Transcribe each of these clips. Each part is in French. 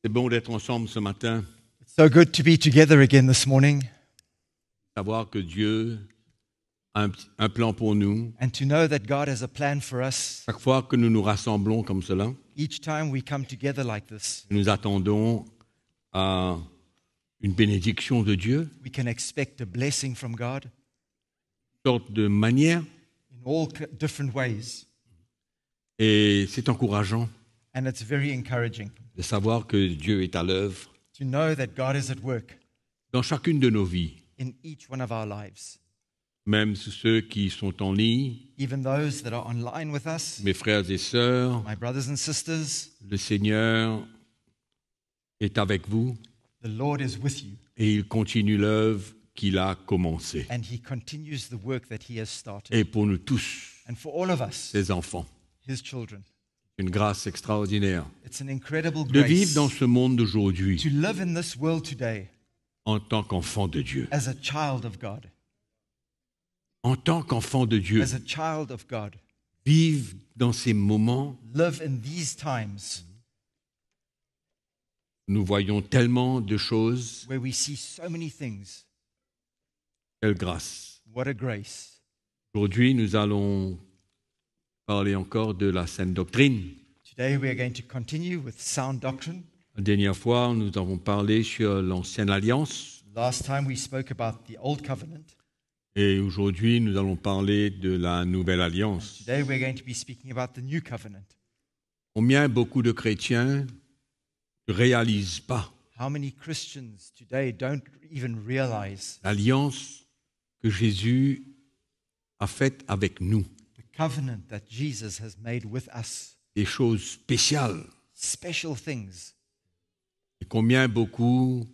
C'est bon d'être ensemble ce matin, It's so good to be together again this morning savoir que Dieu a un plan pour nous. and to know that God has a plan for us. Chaque fois que nous nous rassemblons comme cela, Each time we come together like this, nous attendons à une bénédiction de Dieu, we can expect a blessing from God une sorte de manière, in all different ways. et c'est encourageant And it's very encouraging de savoir que Dieu est à l'œuvre to know that God is at work dans chacune de nos vies, in each one of our lives. même ceux qui sont en ligne, Even those that are online with us, mes frères et sœurs, my brothers and sisters, le Seigneur est avec vous the Lord is with you et il continue l'œuvre qu'il a commencée. and He continues the work that He has started. Et pour nous tous, And for all of us, ses enfants, His children, une grâce extraordinaire it's an incredible de vivre grace dans ce monde d'aujourd'hui to live in this world today en tant qu'enfant de Dieu. as a child of God. En tant qu'enfant de Dieu, As a child of God, vivre dans ces moments, live in these times nous voyons tellement de choses. where we see so many things. Quelle grâce. What a grace. Aujourd'hui, nous allons parler encore de la saine doctrine. Today we are going to continue with sound doctrine. La dernière fois, nous avons parlé sur l'ancienne alliance. Last time we spoke about the old covenant. Et aujourd'hui, nous allons parler de la nouvelle alliance. Today we're going to be speaking about the new covenant. Combien beaucoup de chrétiens ne réalisent pas How many Christians today don't even realize l'alliance que Jésus a faite avec nous. the covenant that Jesus has made with us? Des choses spéciales. Special things. Et combien beaucoup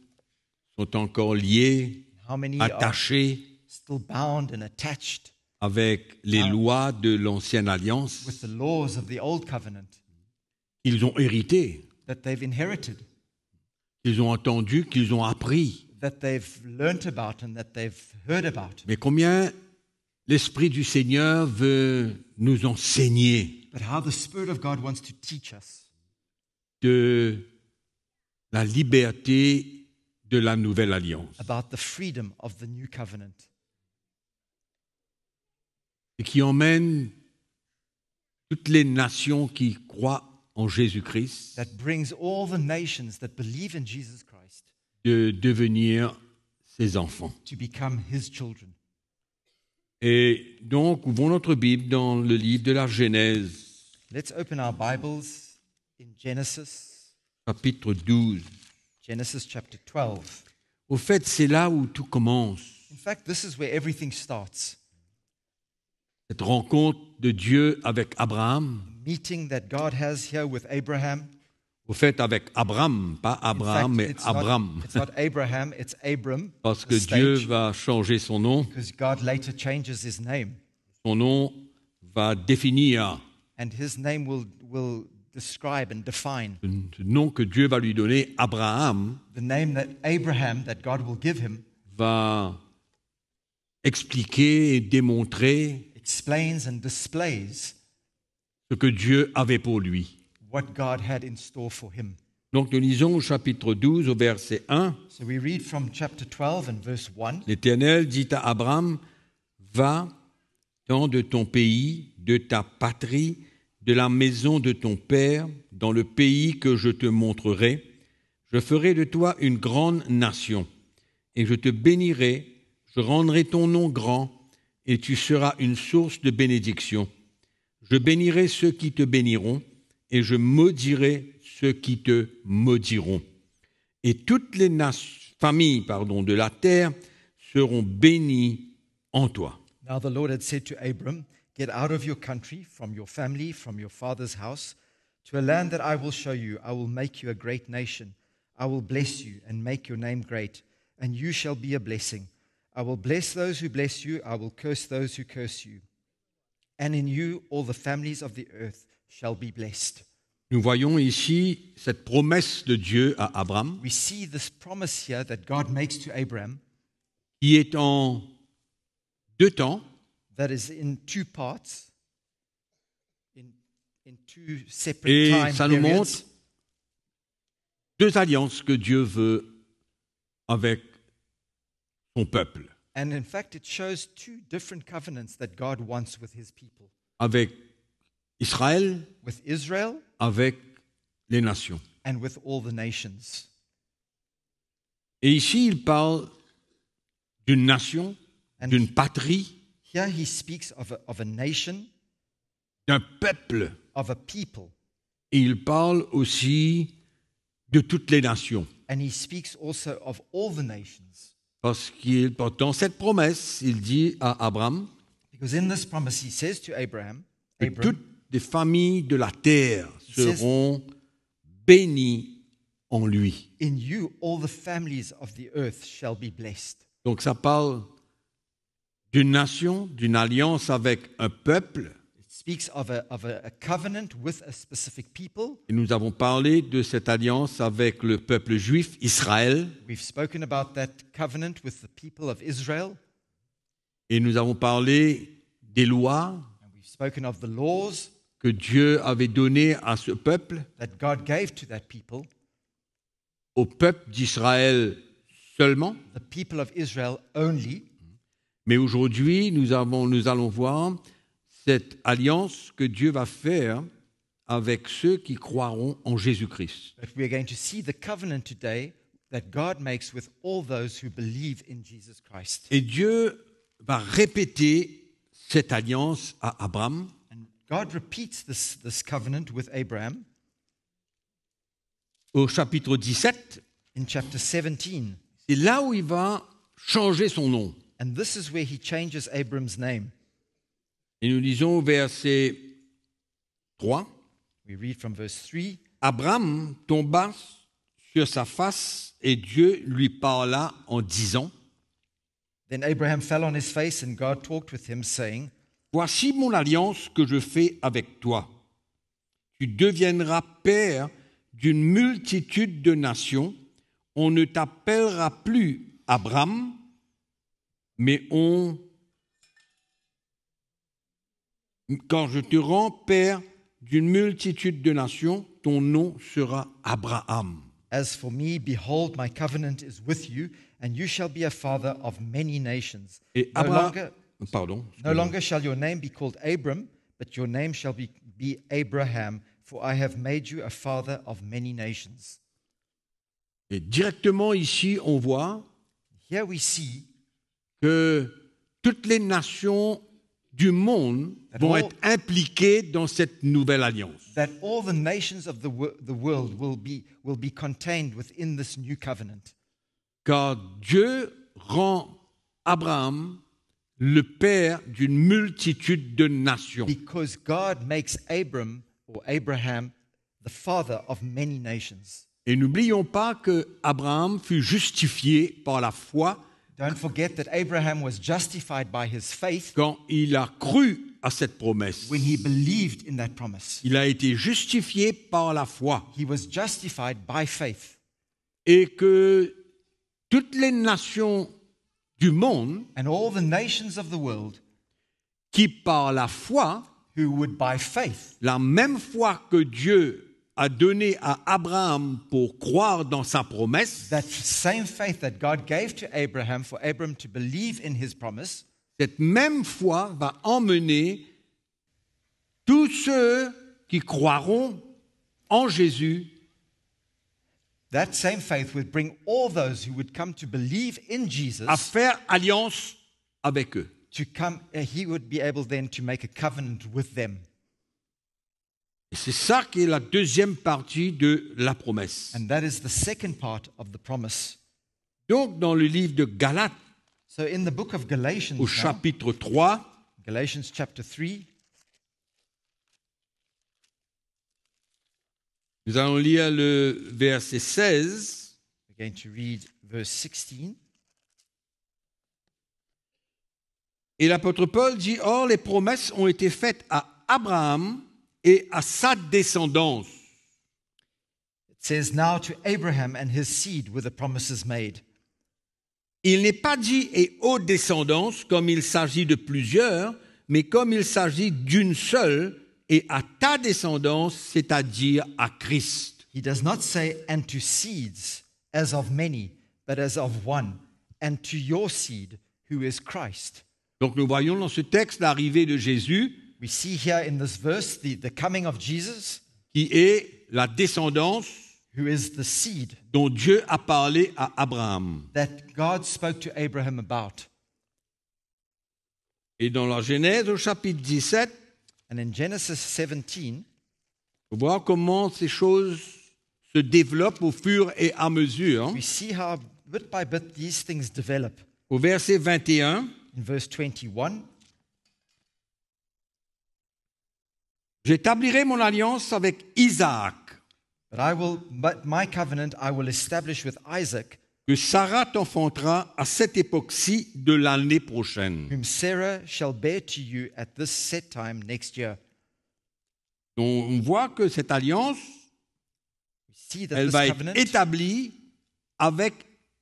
sont encore liés, How many are attachés still bound and attached avec les lois de l'ancienne alliance with the laws of the old covenant qu'ils ont héritées, that they've inherited, qu'ils ont entendues, qu'ils ont appris. that they've learnt about and that they've heard about. Mais combien l'Esprit du Seigneur veut nous enseigner But how the Spirit of God wants to teach us de la liberté de la nouvelle alliance about the freedom of the new covenant et qui emmène toutes les nations qui croient en Jésus-Christ that brings all the nations that believe in Jesus Christ de devenir ses enfants. to become His children. Et donc, ouvrons notre Bible dans le livre de la Genèse, Let's open our Bibles in Genesis, chapitre 12. Genesis chapter 12. Au fait, c'est là où tout commence. In fact, this is where everything starts. Cette rencontre de Dieu avec Abraham. Meeting that God has here with Abraham. Au fait, avec Abraham, pas In Abraham, fact, mais it's Abraham. Not, it's not Abraham, it's Abram. Parce the que Dieu stage, va changer son nom. because God later changes his name. Son nom va définir And his name will describe and define le nom que Dieu va lui donner. Abraham the name that Abraham, that God will give him, va expliquer et démontrer explains and displays ce que Dieu avait pour lui. what God had in store for him. Donc nous lisons au chapitre 12 au verset 1. So we read from chapter 12 and verse 1. L'Éternel dit à Abraham, va dans de ton pays, de ta patrie, de la maison de ton père, dans le pays que je te montrerai. Je ferai de toi une grande nation, et je te bénirai, je rendrai ton nom grand, et tu seras une source de bénédiction. Je bénirai ceux qui te béniront, et je maudirai ceux qui te maudiront. Et toutes les familles de la terre seront bénies en toi. Now the Lord had said to Abram, get out of your country, from your family, from your father's house, to a land that I will show you. I will make you a great nation. I will bless you and make your name great, and you shall be a blessing. I will bless those who bless you. I will curse those who curse you. And in you all the families of the earth shall be blessed. Nous voyons ici cette promesse de Dieu à Abraham, We see this promise here that God makes to Abraham qui est en deux temps, that is in two parts, in two separate et time ça nous periods. montre deux alliances que Dieu veut avec son peuple, And in fact, it shows two different covenants that God wants with his people, avec Israël, with Israel avec les nations. and with all the nations. Et ici, il parle d'une nation, And d'une patrie, here he speaks of a nation, d'un peuple. of a people, Et il parle aussi de toutes les nations. and he speaks also of all the nations. Parce qu'il, dans cette promesse, il dit à Abraham Because in this promise he says to Abraham, que toutes les familles de la terre says- seront bénies en lui. in you all the families of the earth shall be blessed. Donc ça parle d'une nation, d'une alliance avec un peuple. It speaks of a covenant with a specific people. Et nous avons parlé de cette alliance avec le peuple juif, Israël. We've spoken about that covenant with the people of Israel, Et nous avons parlé des lois and we've spoken of the laws que Dieu avait données à ce peuple, that God gave to that people, au peuple d'Israël seulement. the people of Israel only. Mais aujourd'hui, nous allons voir cette alliance que Dieu va faire avec ceux qui croiront en Jésus-Christ. But we are going to see the covenant today that God makes with all those who believe in Jesus Christ. Et Dieu va répéter cette alliance à Abraham And God repeats this covenant with Abraham au chapitre 17. in chapter 17. C'est là où il va changer son nom. And this is where he changes Abram's name. Et nous lisons au verset 3. We read from verse 3. Abraham tomba sur sa face et Dieu lui parla en disant, Then Abraham fell on his face, and God talked with him, saying, voici mon alliance que je fais avec toi. Tu deviendras père d'une multitude de nations. On ne t'appellera plus Abraham, mais quand je te rends père d'une multitude de nations, ton nom sera Abraham. As for me, behold, my covenant is with you, and you shall be a father of many nations. Et No longer shall your name be called Abram, but your name shall be Abraham, for I have made you a father of many nations. Et directement ici, on voit Here we see que toutes les nations du monde vont être impliquées dans cette nouvelle alliance. that all the nations of the world will be contained within this new covenant. Car Dieu rend Abraham le père d'une multitude de nations. Because God makes Abraham the father of many nations. Et n'oublions pas que Abraham fut justifié par la foi Don't forget that Abraham was justified by his faith quand il a cru à cette promesse. when he believed in that promise. Il a été justifié par la foi. He was justified by faith. Et que toutes les nations du monde And all the nations of the world qui par la foi, who would by faith, la même foi que Dieu a donnée à Abraham pour croire dans sa promesse, that same faith that God gave to Abraham for Abraham to believe in his promise, cette même foi va emmener tous ceux qui croiront en Jésus that same faith would bring all those who would come to believe in Jesus à faire alliance avec eux. to come, he would be able then to make a covenant with them. Et c'est ça qui est la deuxième partie de la promesse. And that is the second part of the promise. Donc, dans le livre de Galates, So in the book of Galatians, au now, chapitre 3, Galatians chapter 3, nous allons lire le verset 16. we're going to read verse 16. Et l'apôtre Paul dit, « Or, les promesses ont été faites à Abraham et à sa descendance. » It says, now to Abraham and his seed were the promises made. Il n'est pas dit « et aux descendances » comme il s'agit de plusieurs, mais comme il s'agit d'une seule, et à ta descendance, c'est-à-dire à Christ. He does not say, and to seeds, as of many, but as of one, and to your seed, who is Christ. Donc nous voyons dans ce texte l'arrivée de Jésus, We see here in this verse the coming of Jesus, qui est la descendance who is the seed dont Dieu a parlé à Abraham. that God spoke to Abraham about. Et dans la Genèse au chapitre 17, And in Genesis 17, on voit comment ces choses se développent au fur et à mesure. we see how bit by bit these things develop. Au verset 21, In verse 21, j'établirai mon alliance avec Isaac, but my covenant I will establish with Isaac, que Sarah t'enfantera à cette époque-ci de l'année prochaine. whom Sarah shall bear to you at this set time next year. Donc, on voit que cette alliance, We see that elle this va être covenant, établie avec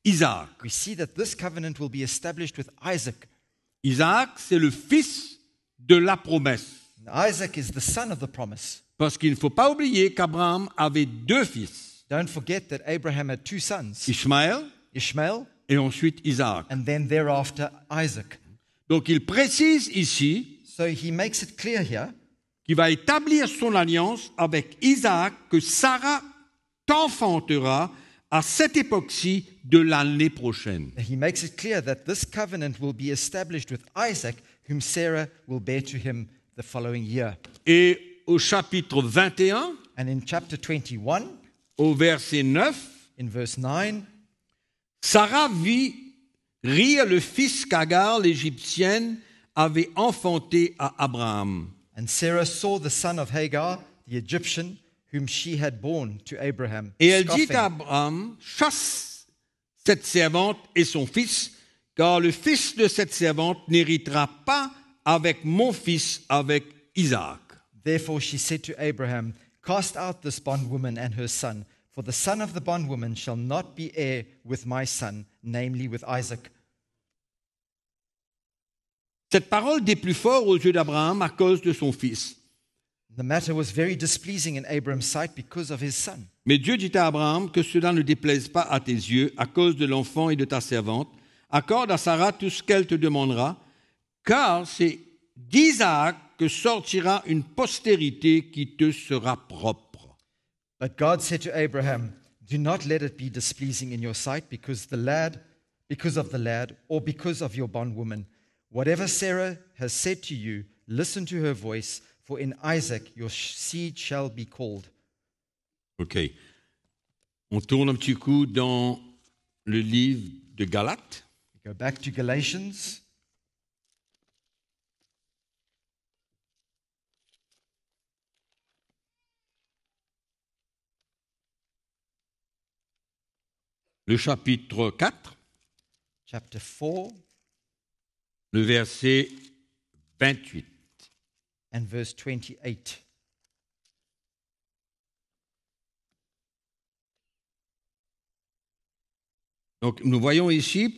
Isaac. we see that this covenant will be established with Isaac. Isaac, c'est le fils de la promesse. And Isaac is the son of the promise. Parce qu'il ne faut pas oublier qu'Abraham avait deux fils, Don't forget that Abraham had two sons, Ishmaël Ishmael et ensuite Isaac. and then thereafter Isaac. Donc il précise ici So he makes it clear here qu'il va établir son alliance avec Isaac, que Sarah t'enfantera à cette époque-ci de l'année prochaine. He makes it clear that this covenant will be established with Isaac, whom Sarah will bear to him the following year. Et au chapitre 21, And in chapter 21, au verset 9, in verse 9, Sarah vit rire le fils qu'Agar, l'Égyptienne, avait enfanté à Abraham. and Sarah saw the son of Hagar, the Egyptian, whom she had borne to Abraham, Et elle dit scoffing. à Abraham, chasse cette servante et son fils, car le fils de cette servante n'héritera pas avec mon fils, avec Isaac. Therefore she said to Abraham, cast out this bondwoman and her son, for the son of the bondwoman shall not be heir with my son, namely with Isaac. Cette parole déplut fort aux yeux d'Abraham à cause de son fils. The matter was very displeasing in Abraham's sight because of his son. Mais Dieu dit à Abraham que cela ne déplaise pas à tes yeux à cause de l'enfant et de ta servante. Accorde à Sarah tout ce qu'elle te demandera, car c'est d'Isaac que sortira une postérité qui te sera propre. But God said to Abraham, do not let it be displeasing in your sight because of the lad, or because of your bondwoman. Whatever Sarah has said to you, listen to her voice, for in Isaac your seed shall be called. OK. On tourne un petit coup dans le livre de Galates. Go back to Galatians. Le chapitre 4, Chapter 4 le verset 28. and verse 28. Donc nous voyons ici,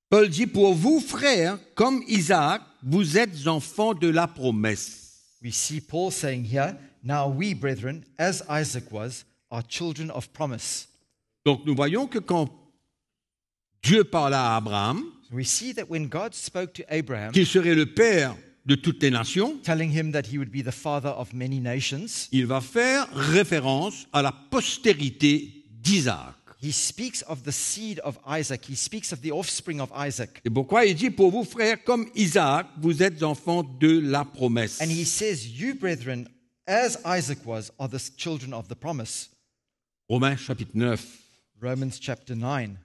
Paul dit, pour vous, frères, comme Isaac, vous êtes enfants de la promesse. We see Paul saying here, now we, brethren, as Isaac was, are children of promise. Donc nous voyons que quand Dieu parla à Abraham, We see that when God spoke to Abraham, qu'il serait le père de toutes les nations, telling him that he would be the father of many nations, il va faire référence à la postérité d'Isaac. he speaks of the seed of Isaac. He speaks of the offspring of Isaac. Et pourquoi il dit, pour vous, frères, comme Isaac, vous êtes enfants de la promesse. And he says, you, brethren, as Isaac was, are the children of the promise. Romains chapitre 9. Romans chapter 9.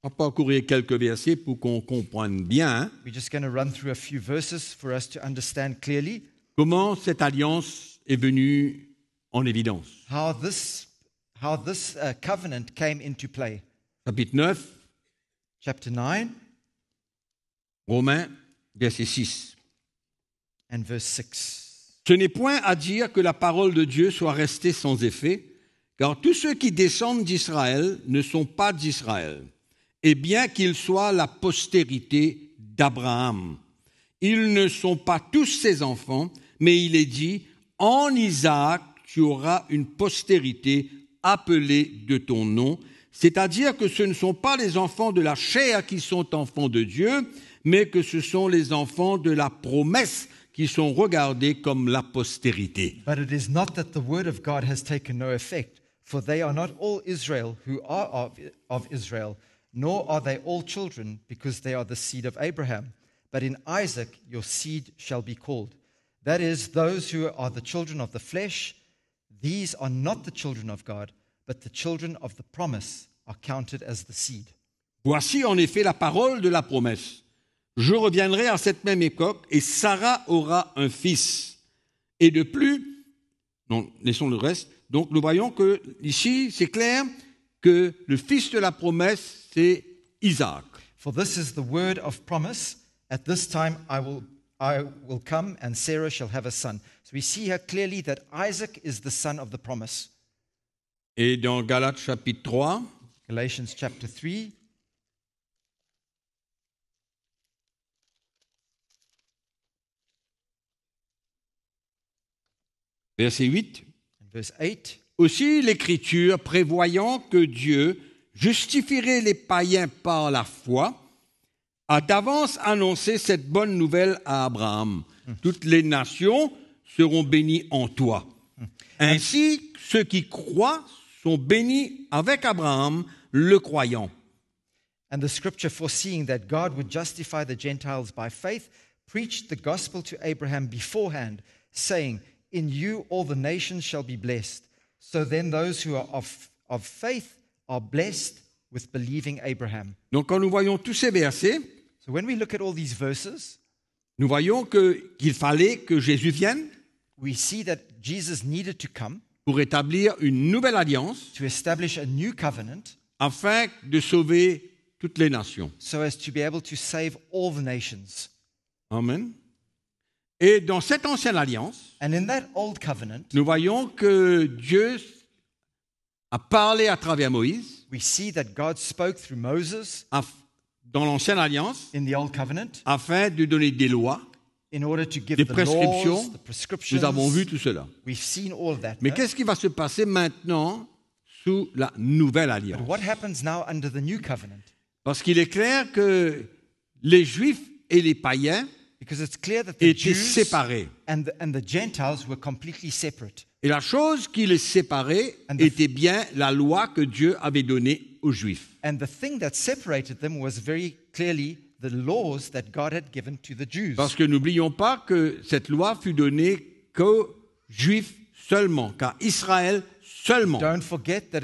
On va parcourir quelques versets pour qu'on comprenne bien We're just going to run through a few verses for us to understand clearly comment cette alliance est venue en évidence. how this covenant came into play. Chapitre 9, Chapter 9 Romains, verset 6. and verse 6. Ce n'est point à dire que la parole de Dieu soit restée sans effet, car tous ceux qui descendent d'Israël ne sont pas d'Israël. Et bien qu'ils soient la postérité d'Abraham, ils ne sont pas tous ses enfants, mais il est dit, en Isaac tu auras une postérité appelée de ton nom. C'est-à-dire que ce ne sont pas les enfants de la chair qui sont enfants de Dieu, mais que ce sont les enfants de la promesse qui sont regardés comme la postérité. But it is not that the word of God has taken no effect, for they are not all Israel who are of Israel, nor are they all children, because they are the seed of Abraham. But in Isaac your seed shall be called. That is, those who are the children of the flesh, these are not the children of God, but the children of the promise are counted as the seed. Voici en effet la parole de la promesse. Je reviendrai à cette même époque et Sarah aura un fils. Et de plus, non, laissons le reste. Donc nous voyons que ici, c'est clair que le fils de la promesse, c'est Isaac. For this is the word of promise. At this time I will come and Sarah shall have a son. So we see here clearly that Isaac is the son of the promise. Et dans Galates chapitre 3, Galatians chapter 3, verset 8, and verse 8. aussi l'Écriture, prévoyant que Dieu justifierait les païens par la foi, a d'avance annoncé cette bonne nouvelle à Abraham. Toutes les nations seront bénies en toi. Ainsi, ceux qui croient sont bénis avec Abraham, le croyant. And the scripture foreseeing that God would justify the Gentiles by faith preached the gospel to Abraham beforehand, saying, in you all the nations shall be blessed. So then those who are of faith are blessed with believing Abraham. Donc quand nous voyons tous ces versets, So when we look at all these verses, nous voyons qu'il fallait que Jésus vienne we see that Jesus needed to come pour établir une nouvelle alliance to establish a new covenant afin de sauver toutes les nations. so as to be able to save all the nations. Amen. Et dans cette ancienne alliance, And in that old covenant, nous voyons que Dieu a parlé à travers Moïse. we see that God spoke through Moses Dans l'ancienne alliance, in the old covenant afin de donner des lois, in order to give des the prescriptions. laws, the prescriptions. Nous avons vu tout cela. We've seen all of that. Mais no? qu'est-ce qui va se passer maintenant sous la nouvelle But alliance? what happens now under the new covenant? Parce qu'il est clair que les Juifs et les païens Because it's clear that the étaient Jews séparés. and the Gentiles were completely separate. Et la chose qui les séparait And the- était bien la loi que Dieu avait donnée aux Juifs. And the thing that separated them was very clearly the laws that God had given to the Jews. Parce que n'oublions pas que cette loi fut donnée qu'aux Juifs seulement, qu'à Israël seulement. Don't forget that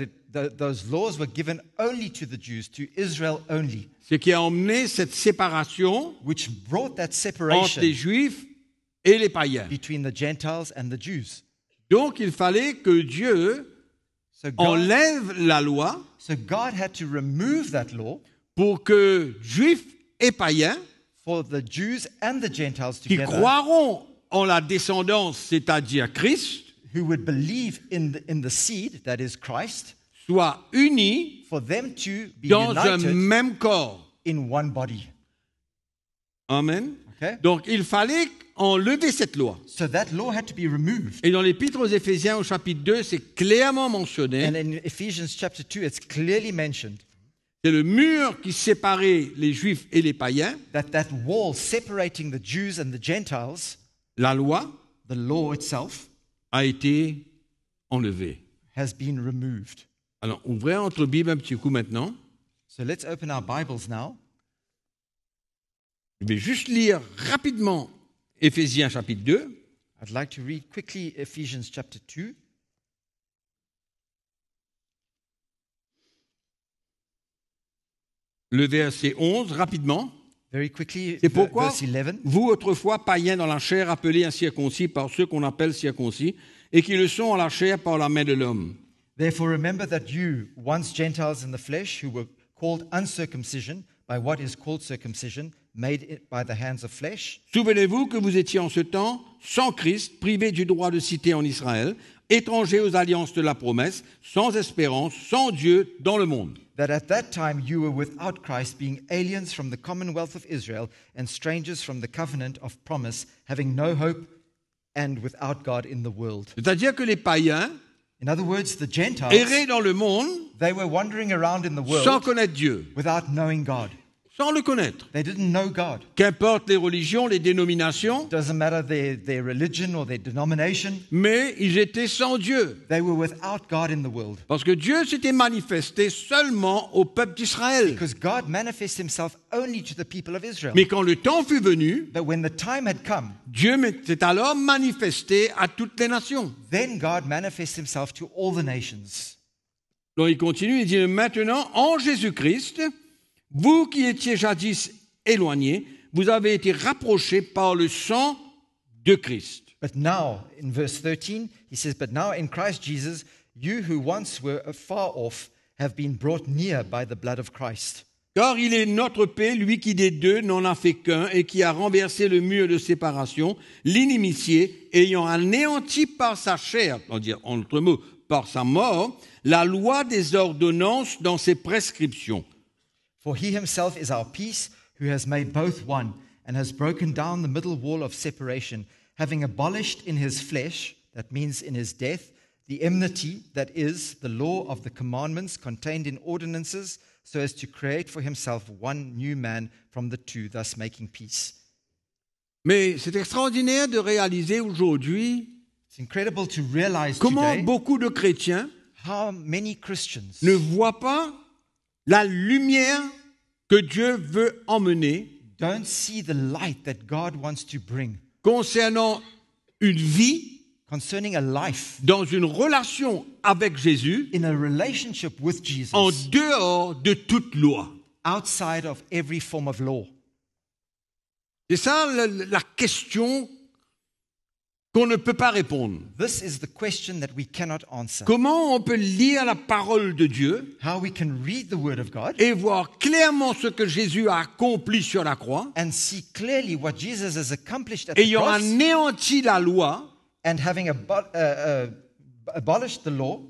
those laws were given only to the Jews, to Israel only, Ce qui a emmené cette séparation which brought that entre separation les Juifs et les païens. between the Gentiles and the Jews. Donc il fallait que Dieu So God, enlève la loi so God had to remove that law pour que Juifs et païens for the Jews and the Gentiles qui together croiront en la descendance, c'est-à-dire Christ, who would believe in the seed, that is Christ, soient unis for them to be dans un united même corps. in one body. Amen. Okay? Donc il fallait enlever cette loi. So that law had to be removed. Et dans l'Épître aux Éphésiens au chapitre 2, c'est clairement mentionné, And in Ephesians chapter 2, it's clearly mentioned c'est le mur qui séparait les Juifs et les païens, that wall separating the Jews and the Gentiles, la loi, the law itself, a été enlevée. has been removed. Alors ouvrez votre Bible un petit coup maintenant. So let's open our Bibles now. Je vais juste lire rapidement Éphésiens chapitre 2. I'd like to read quickly Ephesians chapter 2. Le verset 11, rapidement. Very quickly, C'est pourquoi verse 11. vous, autrefois païens dans la chair, appelés incirconcis par ceux qu'on appelle circoncis, et qui le sont en la chair par la main de l'homme. Therefore remember that you, once Gentiles in the flesh, who were called uncircumcision by what is called circumcision, made it by the hands of flesh, Souvenez-vous que vous étiez en ce temps sans Christ, privés du droit de cité en Israël, étrangers aux alliances de la promesse, sans espérance, sans Dieu dans le monde. that at that time you were without Christ, being aliens from the commonwealth of Israel and strangers from the covenant of promise, having no hope and without God in the world. C'est-à-dire que les païens In other words, the Gentiles, erraient dans le monde they were wandering around in the sans world connaître Dieu, without knowing God. sans le connaître. They didn't know God. Qu'importe les religions, les dénominations, It doesn't matter their religion or their denomination. mais ils étaient sans Dieu. They were without God in the world. Parce que Dieu s'était manifesté seulement au peuple d'Israël. Because God manifests himself only to the people of Israel. Mais quand le temps fut venu, But when the time had come, Dieu s'est alors manifesté à toutes les nations. then God manifests himself to all the nations. Donc il continue, il dit maintenant, en Jésus-Christ, vous qui étiez jadis éloignés, vous avez été rapprochés par le sang de Christ. But now, in verse 13, he says, But now in Christ Jesus, you who once were far off have been brought near by the blood of Christ. Car il est notre paix, lui qui des deux n'en a fait qu'un et qui a renversé le mur de séparation, l'inimitié, ayant anéanti par sa chair, c'est-à-dire en d'autres mots, par sa mort, la loi des ordonnances dans ses prescriptions. For he himself is our peace, who has made both one, and has broken down the middle wall of separation, having abolished in his flesh, that means in his death, the enmity, that is, the law of the commandments contained in ordinances, so as to create for himself one new man from the two, thus making peace. Mais c'est extraordinaire de réaliser aujourd'hui It's incredible to realize comment today beaucoup de chrétiens how many Christians ne voient pas la lumière que Dieu veut emmener don't see the light that God wants to bring concernant une vie concerning a life dans une relation avec Jésus in a relationship with en Jesus dehors de toute loi. outside of every form of law. C'est ça la question qu'on ne peut pas répondre. This is the question that we cannot answer. Comment on peut lire la parole de Dieu How we can read the Word of God et voir clairement ce que Jésus a accompli sur la croix, and see clearly what Jesus has accomplished at the ayant cross, anéanti la loi, and having abolished the law,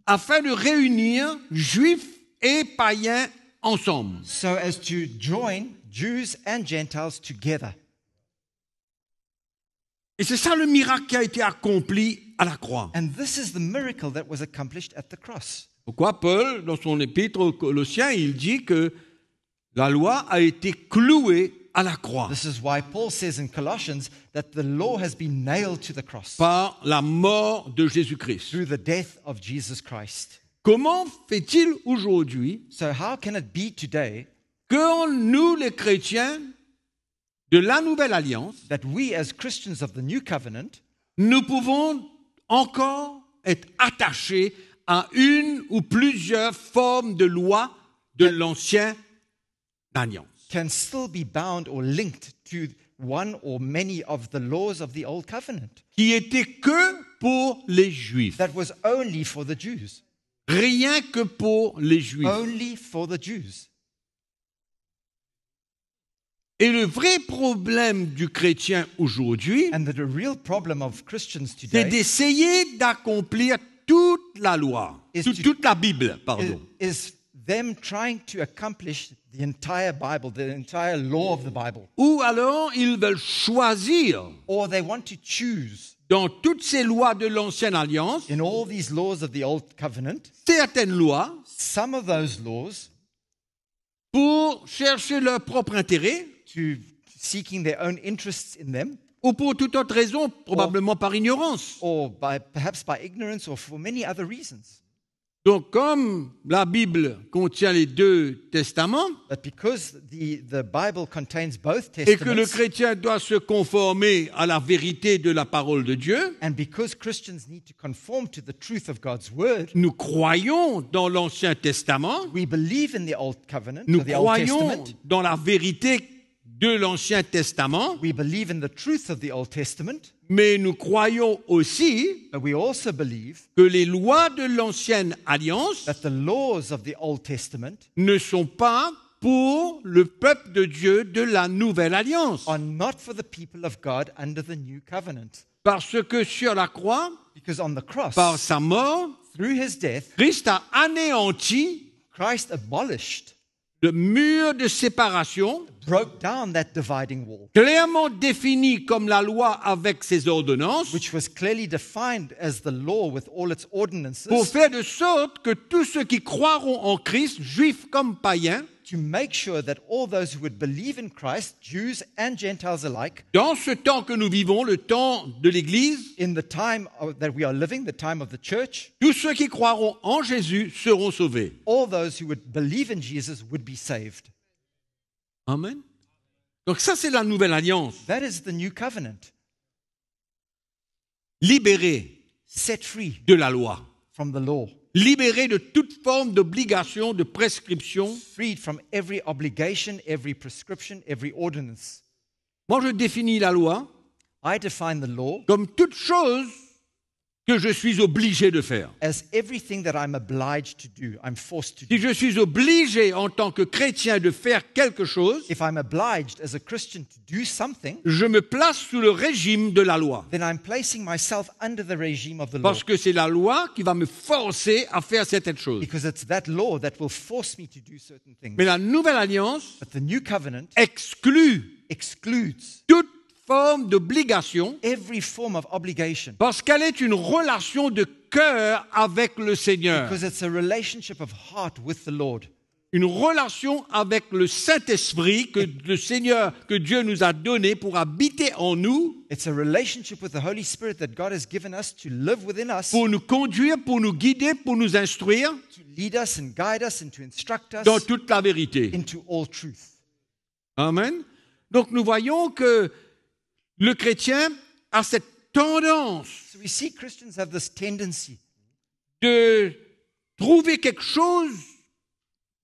afin de réunir juifs et païens ensemble. so as to join Jews and Gentiles together. Et c'est ça le miracle qui a été accompli à la croix. And this is the miracle that was accomplished at the cross. Pourquoi Paul, dans son épître aux Colossiens, il dit que la loi a été clouée à la croix This is why Paul says in Colossians that the law has been nailed to the cross par la mort de Jésus-Christ. through the death of Jesus Christ. Comment fait-il aujourd'hui So how can it be today que nous, les chrétiens de la Nouvelle Alliance, that we as Christians of the New Covenant nous pouvons encore être attachés à une ou plusieurs formes de loi de l'Ancienne Alliance? can still be bound or linked to one or many of the laws of the Old Covenant Qui était que pour les Juifs. that was only for the Jews. Rien que pour les Juifs. Only for the Jews. Et le vrai problème du chrétien aujourd'hui, And the real problem of Christians c'est today d'essayer d'accomplir toute la loi, toute la Bible, pardon. is them trying to accomplish the entire Bible, the entire law of the Bible. Ou alors ils veulent choisir Or they want to choose dans toutes ces lois de l'Ancienne Alliance, in all these laws of the Old Covenant, certaines lois some of those laws pour chercher leur propre intérêt to seeking their own interests in them, ou pour toute autre raison, probablement par ignorance. or perhaps by ignorance or for many other reasons. Donc comme la Bible contient les deux testaments But because the Bible contains both et que le testaments, chrétien doit se conformer à la vérité de la parole de Dieu, and because Christians need to conform to the truth of God's Word, nous croyons dans l'Ancien Testament, we believe in the Old Covenant, nous or the Old croyons Testament. dans la vérité de l'Ancien Testament, We believe in the truth of the Old Testament, mais nous croyons aussi but we also believe que les lois de l'Ancienne Alliance that the laws of the Old Testament ne sont pas pour le peuple de Dieu de la Nouvelle Alliance. are not for the people of God under the New Covenant. Parce que sur la croix, Because on the cross, par sa mort, through his death, Christ a anéanti Christ abolished le mur de séparation, broke down that dividing wall, clairement défini comme la loi avec ses ordonnances, which was clearly defined as the law with all its ordinances, pour faire de sorte que tous ceux qui croiront en Christ, juifs comme païens, to make sure that all those who would believe in Christ, Jews and Gentiles alike, dans ce temps que nous vivons, le temps de l'Église, in the time that we are living, the time of the church, tous ceux qui croiront en Jésus seront sauvés. all those who would believe in Jesus would be saved. Amen. Donc ça, c'est la nouvelle alliance. That is the new covenant, Libérés set free de la loi. from the law, Libérés de toute forme d'obligation, de prescription. freed from every obligation, every prescription, every ordinance. Moi, je définis la loi I define the law comme toute chose que je suis obligé de faire. as everything that I'm obliged to do, I'm forced to Si do. je suis obligé en tant que chrétien de faire quelque chose, If I'm obliged as a Christian to do something, je me place sous le régime de la loi. then I'm placing myself under the regime of the law. Parce que c'est la loi qui va me forcer à faire certaines choses. Because it's that law that will force me to do certain things. Mais la nouvelle alliance But the new covenant exclut excludes toute forme d'obligation every form of obligation parce qu'elle est une relation de cœur avec le Seigneur. because it's a relationship of heart with the Lord. Une relation avec le Saint-Esprit que le Seigneur, que Dieu nous a donné pour habiter en nous, It's a relationship with the Holy Spirit that God has given us to live within us, pour nous conduire, pour nous guider, pour nous instruire to lead us and guide us and to instruct us dans toute la vérité. into all truth. Amen. Donc nous voyons que le chrétien a cette tendance So we see Christians have this tendency de trouver quelque chose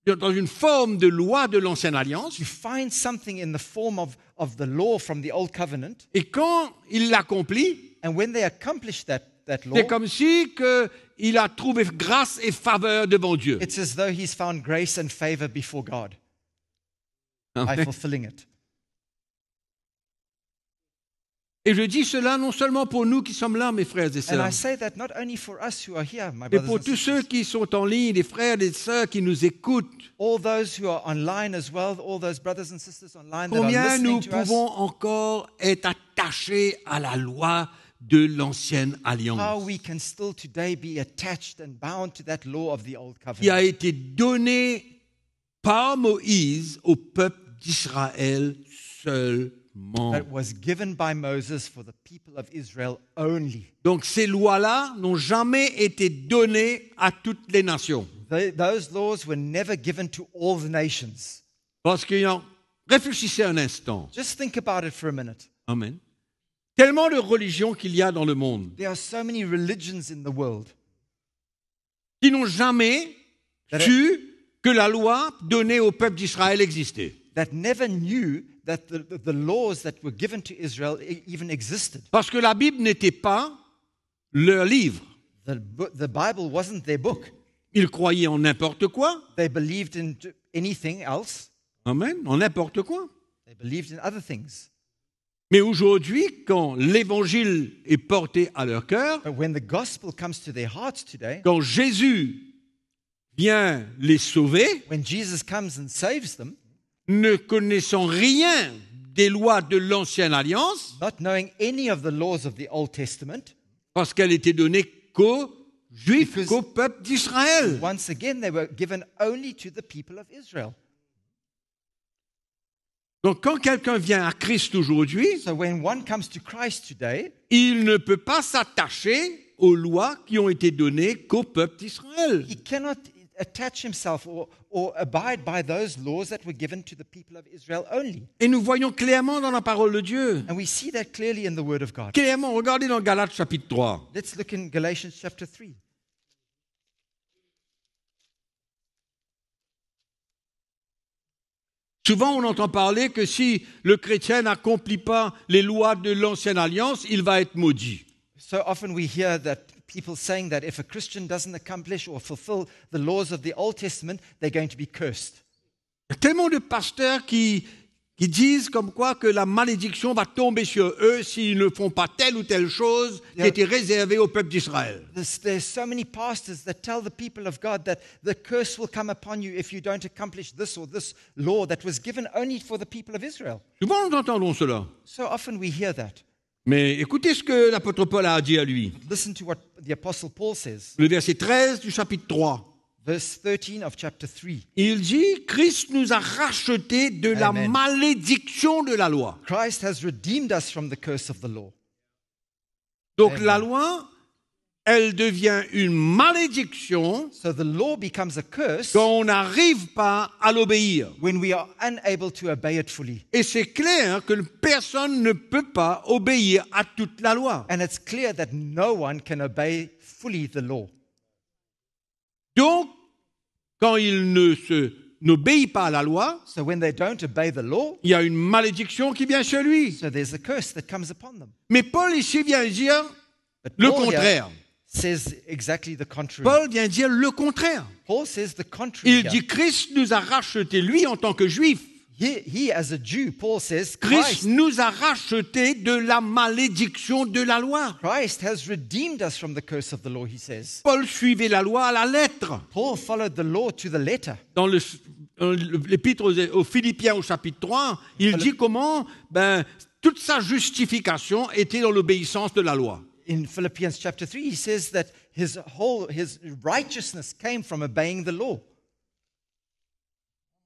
dans une forme de loi de l'ancienne alliance, to find something in the form of the law from the old covenant, et quand il l'accomplit, and when they accomplish that law, c'est comme si il a trouvé grâce et faveur devant Dieu. it's as though he's found grace and favor before God by Amen. fulfilling it. Et je dis cela non seulement pour nous qui sommes là, mes frères et And sœurs, I say that not only for us who are here, my mais brothers pour and tous sisters, ceux qui sont en ligne, les frères et les sœurs qui nous écoutent. all those who are online as well, all those brothers and sisters online that are Combien nous listening to us, pouvons encore être attachés à la loi de l'ancienne how alliance we can still today be attached and bound to that law of the old qui a covenant été donnée par Moïse au peuple d'Israël seulement. that was given by Moses for the people of Israel only. Donc ces lois-là n'ont jamais été données à toutes les nations. Those laws were never given to all the nations. Parce que réfléchissez un instant. Just think about it for a minute. Amen. Tellement de religions qu'il y a dans le monde There are so many religions in the world qui n'ont jamais su que la loi donnée au peuple d'Israël existait. that never knew that the laws that were given to Israel even existed. Parce que la Bible n'était pas leur livre. The Bible wasn't their book. Ils croyaient en n'importe quoi. They believed in anything else. Amen. En n'importe quoi. They believed in other things. Mais aujourd'hui, quand l'évangile est porté à leur cœur, But when the gospel comes to their hearts today, quand Jésus vient les sauver, when Jesus comes and saves them, ne connaissant rien des lois de l'ancienne alliance, not knowing any of the laws of the Old Testament, parce qu'elle était donnée qu'aux Juifs, Because- qu'au peuple d'Israël. once again, they were given only to the people of Israel. Donc quand quelqu'un vient à Christ aujourd'hui, So when one comes to Christ today, il ne peut pas s'attacher aux lois qui ont été données qu'au peuple d'Israël. he cannot attach himself or abide by those laws that were given to the people of Israel only. Et nous voyons clairement dans la parole de Dieu. And we see that clearly in the Word of God. Clairement, regardez dans Galates chapitre 3. Let's look in Galatians chapter 3. Souvent, on entend parler que si le chrétien n'accomplit pas les lois de l'ancienne alliance, il va être maudit. So often we hear that people saying that if a Christian doesn't accomplish or fulfill the laws of the Old Testament, they're going to be cursed. Il y a tellement de pasteurs qui qui disent comme quoi que la malédiction va tomber sur eux s'ils ne font pas telle ou telle chose qui était réservée au peuple d'Israël. There's so many pastors that tell the people of God that the curse will come upon you if you don't accomplish this or this law that was given only for the people of Israel. Souvent nous entendons cela. So often we hear that. Mais écoutez ce que l'apôtre Paul a dit à lui. Listen to what the Apostle Paul says. Le verset 13 du chapitre 3. Verse 13 of chapter 3. Il dit, Christ nous a rachetés de la Amen. malédiction de la loi. Christ has redeemed us from the curse of the law. Donc Amen. la loi, elle devient une malédiction So the law becomes a curse quand on n'arrive pas à l'obéir. when we are unable to obey it fully. Et c'est clair que personne ne peut pas obéir à toute la loi. And it's clear that no one can obey fully the law. Donc, quand il n'obéit pas à la loi, So when they don't obey the law, il y a une malédiction qui vient sur lui. so there's a curse that comes upon them. Mais Paul ici vient dire But le Paul here contraire. says exactly the contrary. Paul vient dire le contraire. Paul says the contrary. Il dit Christ nous a rachetés, lui en tant que juif. He as a Jew, Paul says, Christ nous a rachetés de la malédiction de la loi. Christ has redeemed us from the curse of the law, he says. Paul suivait la loi à la lettre. Paul followed the law to the letter. Dans l'épître aux Philippiens au chapitre 3, il dit comment toute sa justification était dans l'obéissance de la loi. In Philippians chapter 3, he says that his righteousness came from obeying the law.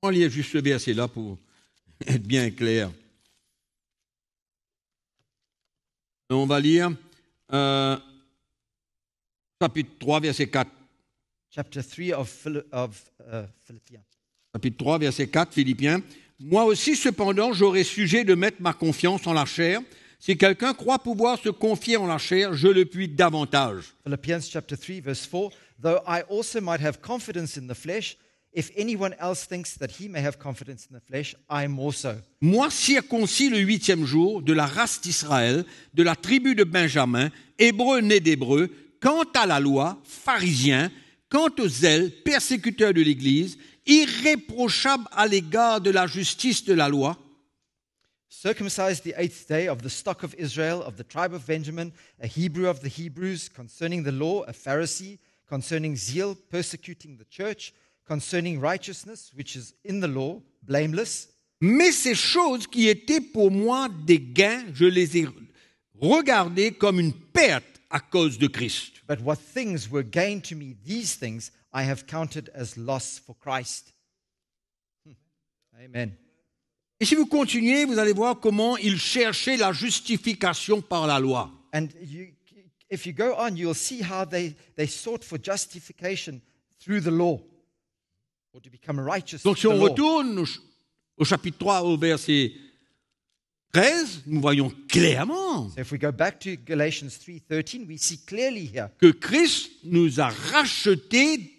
On lit juste ce verset-là pour être bien clair. On va lire chapitre 3, verset 4. Chapter 3 of Philippians. Chapitre 3, verset 4, Philippiens. Moi aussi, cependant, j'aurai sujet de mettre ma confiance en la chair. Si quelqu'un croit pouvoir se confier en la chair, je le puis davantage. Philippians chapter 3, verse 4. Though I also might have confidence in the flesh, if anyone else thinks that he may have confidence in the flesh, I more so. Moi, circoncis le 8e jour, de la race d'Israël, de la tribu de Benjamin, hébreu né d'hébreu, quant à la loi, pharisien, quant au zèle, persécuteur de l'Église, irréprochable à l'égard de la justice de la loi, Circumcised the 8th day, of the stock of Israel, of the tribe of Benjamin, a Hebrew of the Hebrews, concerning the law, a Pharisee, concerning zeal, persecuting the church, concerning righteousness, which is in the law, blameless. mais ces choses qui étaient pour moi des gains, je les ai regardées comme une perte à cause de Christ. But what things were gain to me, these things I have counted as loss for Christ. Amen. Et si vous continuez, vous allez voir comment il cherchait la justification par la loi. And if you go on, you'll see how they sought for justification through the law, or to become righteous Donc si through on the law. retourne au chapitre 3, au verset 13, nous voyons clairement So if we go back to Galatians 3:13, we see clearly here que Christ nous a rachetés,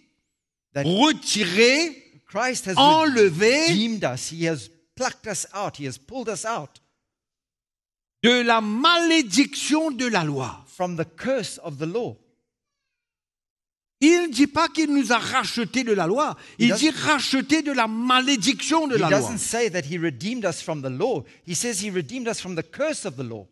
that retirés, Christ has enlevés redeemed us. He has plucked us out. He has pulled us out de la malédiction de la loi. from the curse of the law. Il ne dit pas qu'il nous a rachetés de la loi, il doesn't- dit rachetés de la malédiction de He la loi. doesn't say that he redeemed us from the law. He says he redeemed us from the curse of the law,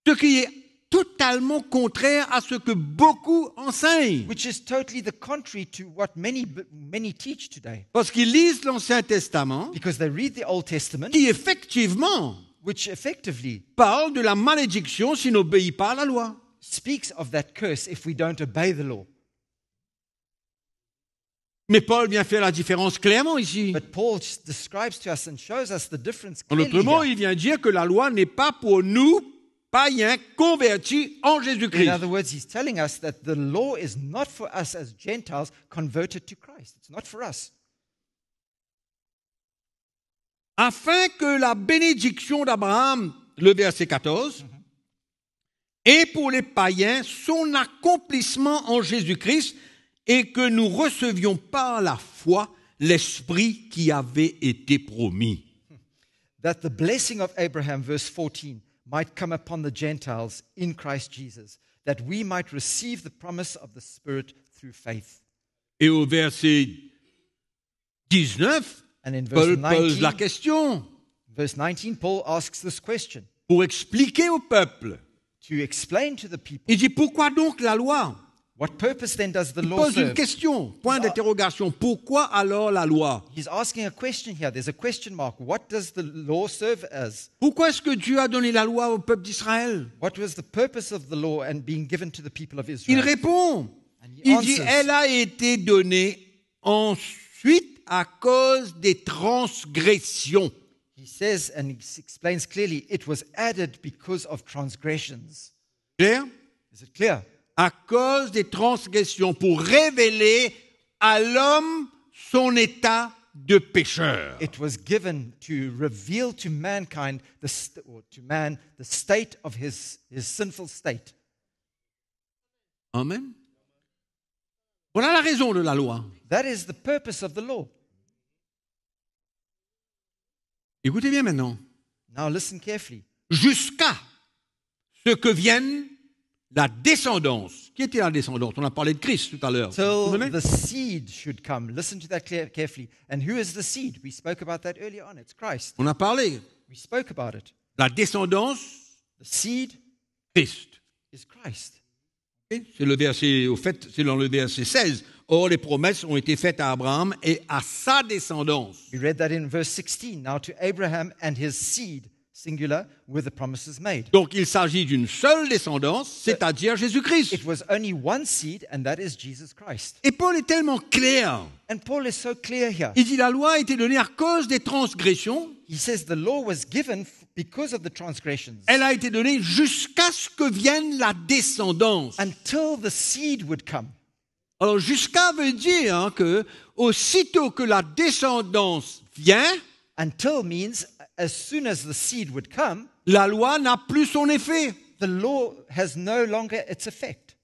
Ce qui est totalement contraire à ce que beaucoup enseignent. which is totally the contrary to what many teach today. Parce qu'ils lisent l'Ancien Testament, Because they read the Old Testament, qui effectivement which effectively parle de la malédiction s'il n'obéit pas à la loi. speaks of that curse if we don't obey the law. Mais Paul vient faire la différence clairement ici. But Paul describes to us and shows us the difference En clearly d'autres mots, here. il vient dire que la loi n'est pas pour nous, païens, convertis en In Jésus-Christ. other words, he's telling us that the law is not for us as Gentiles converted to Christ. It's not for us. Afin que la bénédiction d'Abraham, le verset 14, et pour les païens son accomplissement en Jésus-Christ et que nous recevions par la foi l'Esprit qui avait été promis. That the blessing of Abraham, verse 14, might come upon the Gentiles in Christ Jesus, that we might receive the promise of the Spirit through faith. Et au verset 19, And in verse Paul pose la 19, question. Verse 19, Paul asks this question pour expliquer au peuple. to explain to the people. Il dit, pourquoi donc la loi? What purpose then does the Il law pose une serve? question, point d'interrogation. Pourquoi alors la loi? He's asking a question here. There's a question mark. What does the law serve as? Pourquoi est-ce que Dieu a donné la loi au peuple d'Israël? What was the purpose of the law and being given to the people of Il Israel? répond. And he Il dit, answers. elle a été donnée ensuite à cause des transgressions. He says, and he explains clearly, it was added because of transgressions. Clair? Is it clear? À cause des transgressions, pour révéler à l'homme son état de pécheur. It was given to reveal to mankind, or to man, the state of his sinful state. Amen. Voilà la raison de la loi. That is the purpose of the law. Écoutez bien maintenant. Now listen carefully. Jusqu'à ce que vienne la descendance. Qui était la descendance? On a parlé de Christ tout à l'heure. Vous vous Till souvenez? the seed should come. Listen to that carefully. And who is the seed? We spoke about that earlier on. It's Christ. On a parlé. We spoke about it. La descendance, The seed Christ. is Christ. C'est le verset, au fait, c'est dans le verset 16. Or, les promesses ont été faites à Abraham et à sa descendance. We read that in verse 16. Now to Abraham and his seed, singular, were the promises made. Donc, il s'agit d'une seule descendance, c'est-à-dire Jésus-Christ. It was only one seed, and that is Jesus Christ. Et Paul est tellement clair. And Paul is so clear here. Il dit la loi a été donnée à cause des transgressions. He says the law was given because of the transgressions, Elle a été donnée jusqu'à ce que vienne la descendance. until the seed would come. Alors, jusqu'à veut dire que aussitôt que la descendance vient, Until means as soon as the seed would come, la loi n'a plus son effet. the law has no longer its effect.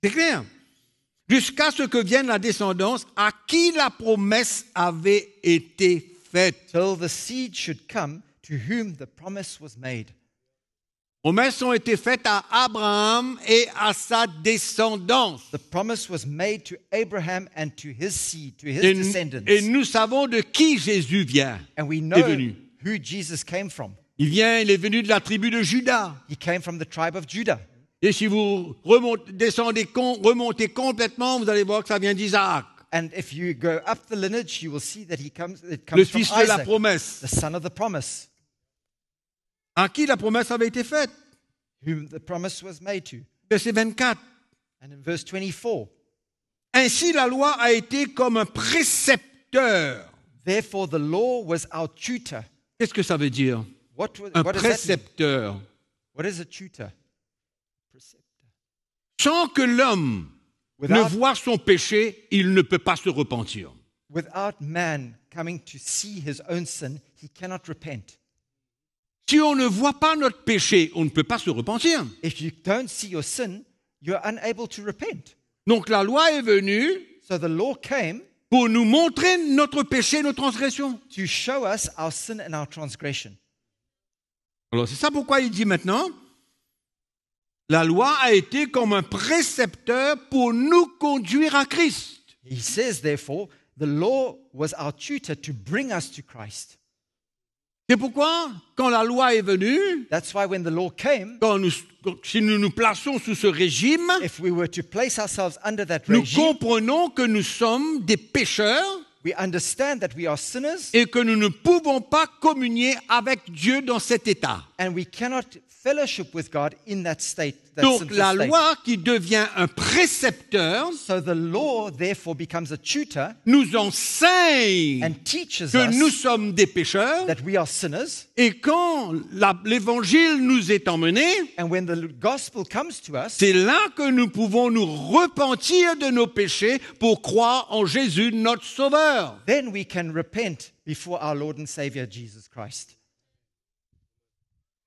C'est clair. Jusqu'à ce que vienne la descendance à qui la promesse avait été faite. Till the seed should come to whom the promise was made. Promesses ont été faites à Abraham et à sa descendance. The promise was made to Abraham and to his seed, to his Et descendants. nous savons de qui Jésus vient. And we est know venu. who Jesus came from. Il est venu de la tribu de Juda. He came from the tribe of Judah. Et si vous remontez complètement, vous allez voir que ça vient d'Isaac, And if you go up the lineage, you will see that it comes le from fils de la Isaac, promesse. the son of the promise, À qui la promesse avait été faite. whom the promise was made to. Verset 24. And in verse 24, Ainsi la loi a été comme un précepteur. therefore the law was our tutor. Qu'est-ce que ça veut dire? What Un does that mean? précepteur. What is a tutor? Preceptor. Sans que l'homme ne Without, voie son péché, il ne peut pas se repentir. without man coming to see his own sin, he cannot repent. Si on ne voit pas notre péché, on ne peut pas se repentir. If you don't see your sin, you're unable to repent. Donc la loi est venue So the law came pour nous montrer notre péché, nos transgressions. to show us our sin and our transgression. Alors c'est ça pourquoi il dit maintenant, la loi a été comme un précepteur pour nous conduire à Christ. He says, therefore, the law was our tutor to bring us to Christ. C'est pourquoi, quand la loi est venue, That's why when the law came, si nous nous plaçons sous ce régime, if we were to place ourselves under that nous regime, comprenons que nous sommes des pécheurs we understand that we are sinners et que nous ne pouvons pas communier avec Dieu dans cet état. and we cannot fellowship with God in that state, that Donc sinful la state. loi qui devient un précepteur So the law, therefore, becomes a tutor nous enseigne and teaches que nous us sommes des pécheurs that we are sinners. et quand l'évangile nous est emmené, And when the gospel comes to us, c'est là que nous pouvons nous repentir de nos péchés pour croire en Jésus, notre Sauveur. then we can repent before our Lord and Savior, Jesus Christ.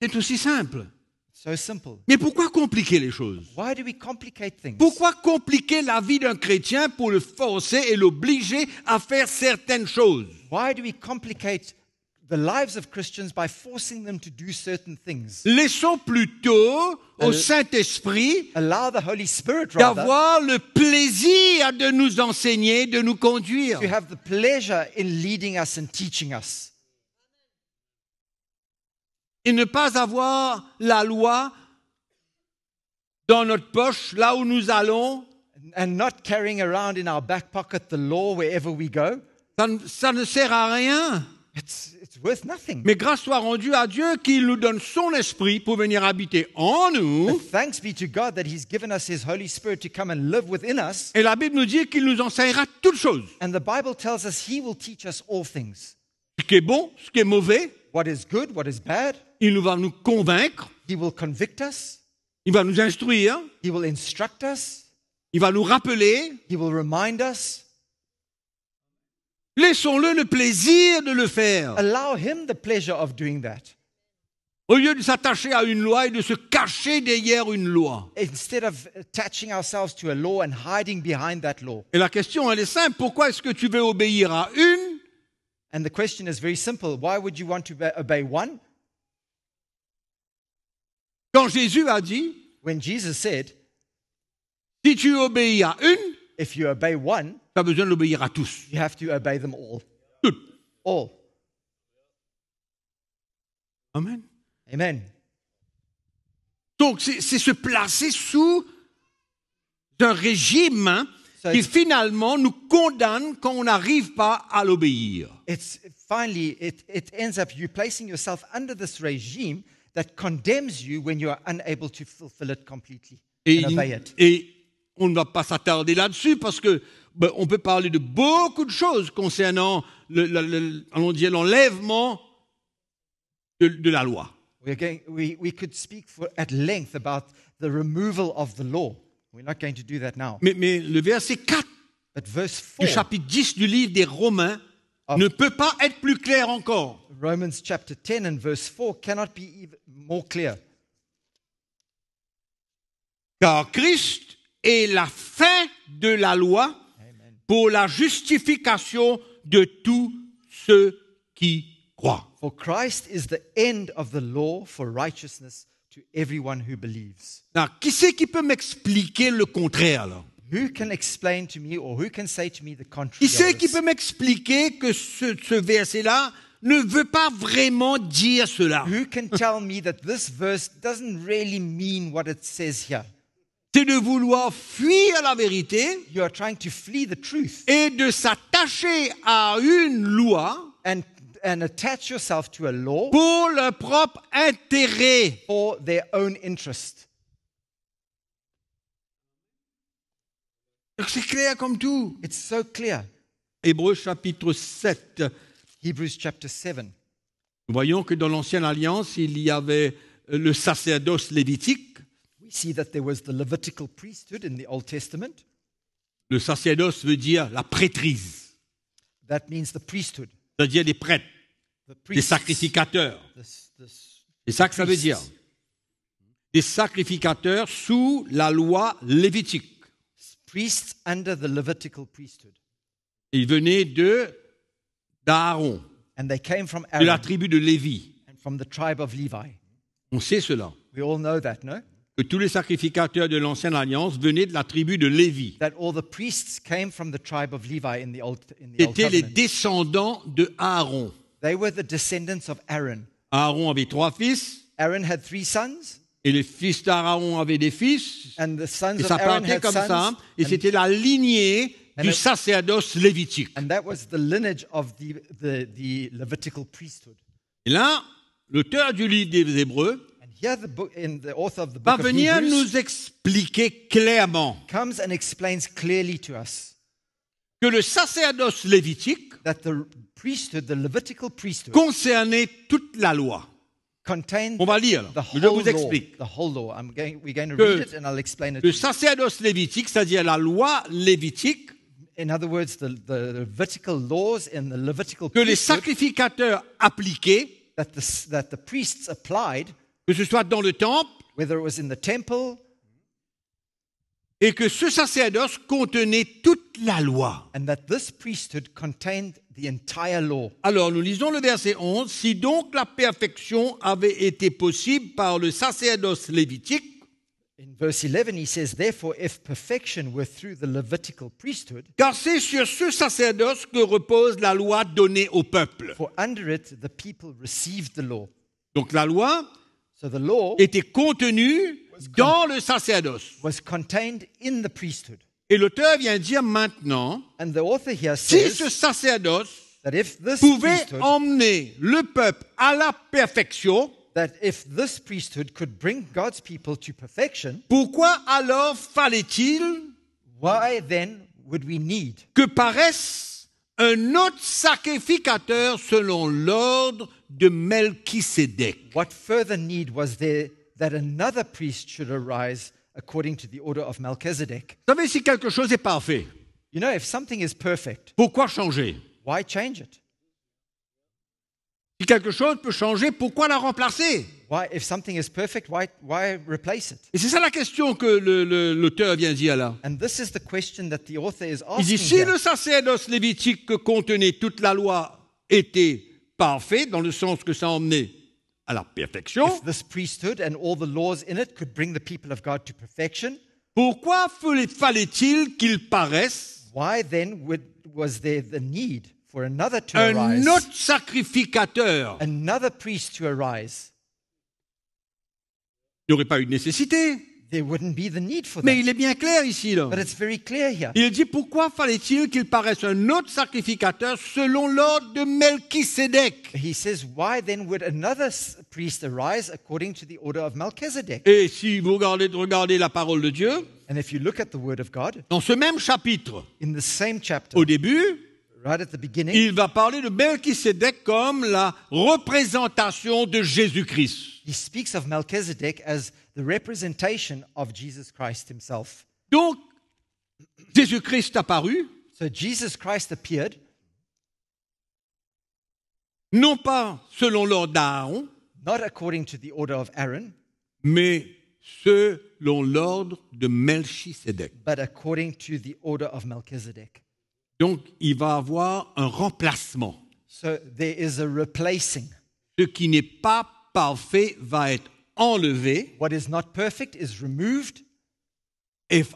C'est aussi simple. So simple. Mais pourquoi compliquer les choses? Why do we complicate things? Pourquoi compliquer la vie d'un chrétien pour le forcer et l'obliger à faire certaines choses? Why do we complicate the lives of Christians by forcing them to do certain things? Laissons plutôt au Saint-Esprit Allow the Holy Spirit, rather, d'avoir le plaisir de nous enseigner, de nous conduire. to have the pleasure in leading us and teaching us. et ne pas avoir la loi dans notre poche, là où nous allons, and not carrying around in our back pocket the law wherever we go, ça ne sert à rien. it's worth nothing. Mais grâce soit rendue à Dieu qu'il nous donne son esprit pour venir habiter en nous. But thanks be to God that He's given us His Holy Spirit to come and live within us. Et la Bible nous dit qu'il nous enseignera toutes choses. And the Bible tells us He will teach us all things. Ce qui est bon, ce qui est mauvais, What is good, what is bad. il va nous convaincre, He will convict us. il va nous instruire, He will instruct us. il va nous rappeler. He will remind us. Laissons-le le plaisir de le faire. Allow Him the pleasure of doing that. Au lieu de s'attacher à une loi et de se cacher derrière une loi. Instead of attaching ourselves to a law and hiding behind that law. Et la question, elle est simple. Pourquoi est-ce que tu veux obéir à une? And the question is very simple. Why would you want to obey one? Quand Jésus a dit, When Jesus said, si tu obéis à une, if you obey one, tu as besoin d'obéir à tous. you have to obey them all. Toutes. All. Amen. Amen. Donc, c'est se placer sous un régime qui finalement nous condamne quand on n'arrive pas à l'obéir. It's finally, it ends up you placing yourself under this regime that condemns you when you are unable to fulfill it completely and obey it. Et on ne va pas s'attarder là-dessus parce que on peut parler de beaucoup de choses concernant l'enlèvement de la loi. We could speak at length about the removal of the law. We're not going to do that now. Mais le verset 4 But verse du 4, chapitre 10 du livre des Romains ne peut pas être plus clair encore. Romans chapter 10 and verse 4 cannot be even more clear. Car Christ est la fin de la loi pour la justification de tous ceux qui croient. For Christ is the end of the law for righteousness to everyone who believes. Alors, qui c'est qui peut m'expliquer le contraire là? Who can explain to me or who can say to me the contrary? Qui of c'est qui this? peut m'expliquer que ce verset-là ne veut pas vraiment dire cela? Who can tell me that this verse doesn't really mean what it says here? C'est de vouloir fuir la vérité You are trying to flee the truth et de s'attacher à une loi and attach yourself to a law pour leur propre intérêt. for their own interest. C'est clair comme tout. It's so clear. Hébreux chapitre 7. Hebrews chapter 7. Nous voyons que dans l'Ancienne Alliance, il y avait le sacerdoce lévitique. We see that there was the Levitical priesthood in the Old Testament. Le sacerdoce veut dire la prêtrise, That means the priesthood. c'est-à-dire des prêtres, The des priests. sacrificateurs. The C'est ça que ça veut dire. Des sacrificateurs sous la loi lévitique. priests under the Levitical priesthood. Ils venaient d'Aaron, And they came from de la Aaron tribu de Lévi. and from the tribe of Levi. On sait cela, We all know that, no? que tous les sacrificateurs de l'Ancienne Alliance venaient de la tribu de Lévi. That all the priests came from the tribe of Levi in the Old Étaient les Covenant. descendants de Aaron. They were the descendants of Aaron. Aaron avait 3 fils, Aaron had 3 sons, et les fils d'Aaron avaient des fils. and the sons Et of ça Aaron partait had comme ça, sons. et c'était la lignée and du it- sacerdoce lévitique. And that was the lineage of the Levitical priesthood. Et là, l'auteur du livre des Hébreux And here the author of the va book of venir Hebrews nous expliquer clairement comes and explains clearly to us que le sacerdoce lévitique that the priesthood, the Levitical priesthood, concernait toute la loi. contained On va lire, the je whole vous explique. law. The whole law. We're going to Que read it and I'll explain it. Le to you. sacerdoce lévitique, c'est-à-dire la loi lévitique, In other words, the Levitical laws in the Levitical que les priesthood sacrificateurs appliquaient, that the priests applied, que ce soit dans le temple, whether it was in the temple, et que ce sacerdoce contenait toute la loi. and that this priesthood contained the entire law. Alors, nous lisons le verset 11. Si donc la perfection avait été possible par le sacerdoce lévitique, In verse 11, he says, therefore, if perfection were through the Levitical priesthood, car c'est sur ce sacerdoce que repose la loi donnée au peuple. for under it the people received the law. Donc la loi So the law était contenue dans le sacerdoce. was contained in the priesthood. Et l'auteur vient dire maintenant, And the author here si says ce sacerdoce that if this pouvait priesthood, emmener le peuple à la perfection, could bring God's people to perfection, pourquoi alors fallait-il why then would we need que paraisse un autre sacrificateur selon l'ordre de Melchisédek? what further need was there that another priest should arise according to the order of Melchizedek? Vous savez, si quelque chose est parfait, You know, if something is perfect, pourquoi changer? why change it? Si quelque chose peut changer, pourquoi la remplacer? Why, if something is perfect, why replace it? Et c'est ça la question que l'auteur vient dire là. And this is the question that the author is Il dit, asking si here. le sacerdoce lévitique que contenait toute la loi était parfait, dans le sens que ça emmenait à la perfection, If this priesthood and all the laws in it could bring the people of God to perfection, pourquoi fallait-il qu'il paraisse why then was there the need for another to un arise, autre sacrificateur? another priest to arise? Il n'y aurait pas eu de nécessité. There wouldn't be the need for Mais that. il est bien clair ici, là. But it's very clear here. Il dit, pourquoi fallait-il qu'il paraisse un autre sacrificateur selon l'ordre de Melchisédek? He says, why then would another priest arise according to the order of Melchizedek? Et si vous regardez la parole de Dieu, And if you look at the word of God, dans ce même chapitre, in the same chapter, au début, right at the beginning, il va parler de Melchisédek comme la représentation de Jésus-Christ. he speaks of Melchizedek as the representation of Jesus Christ himself. Donc, Jésus-Christ apparut, So Jesus Christ appeared, non pas selon l'ordre d'Aaron, not according to the order of Aaron, mais selon l'ordre de Melchisédek. but according to the order of Melchizedek. Donc, il va avoir un remplacement. So there is a replacing. Ce qui n'est pas parfait va être enlevé What is not perfect is removed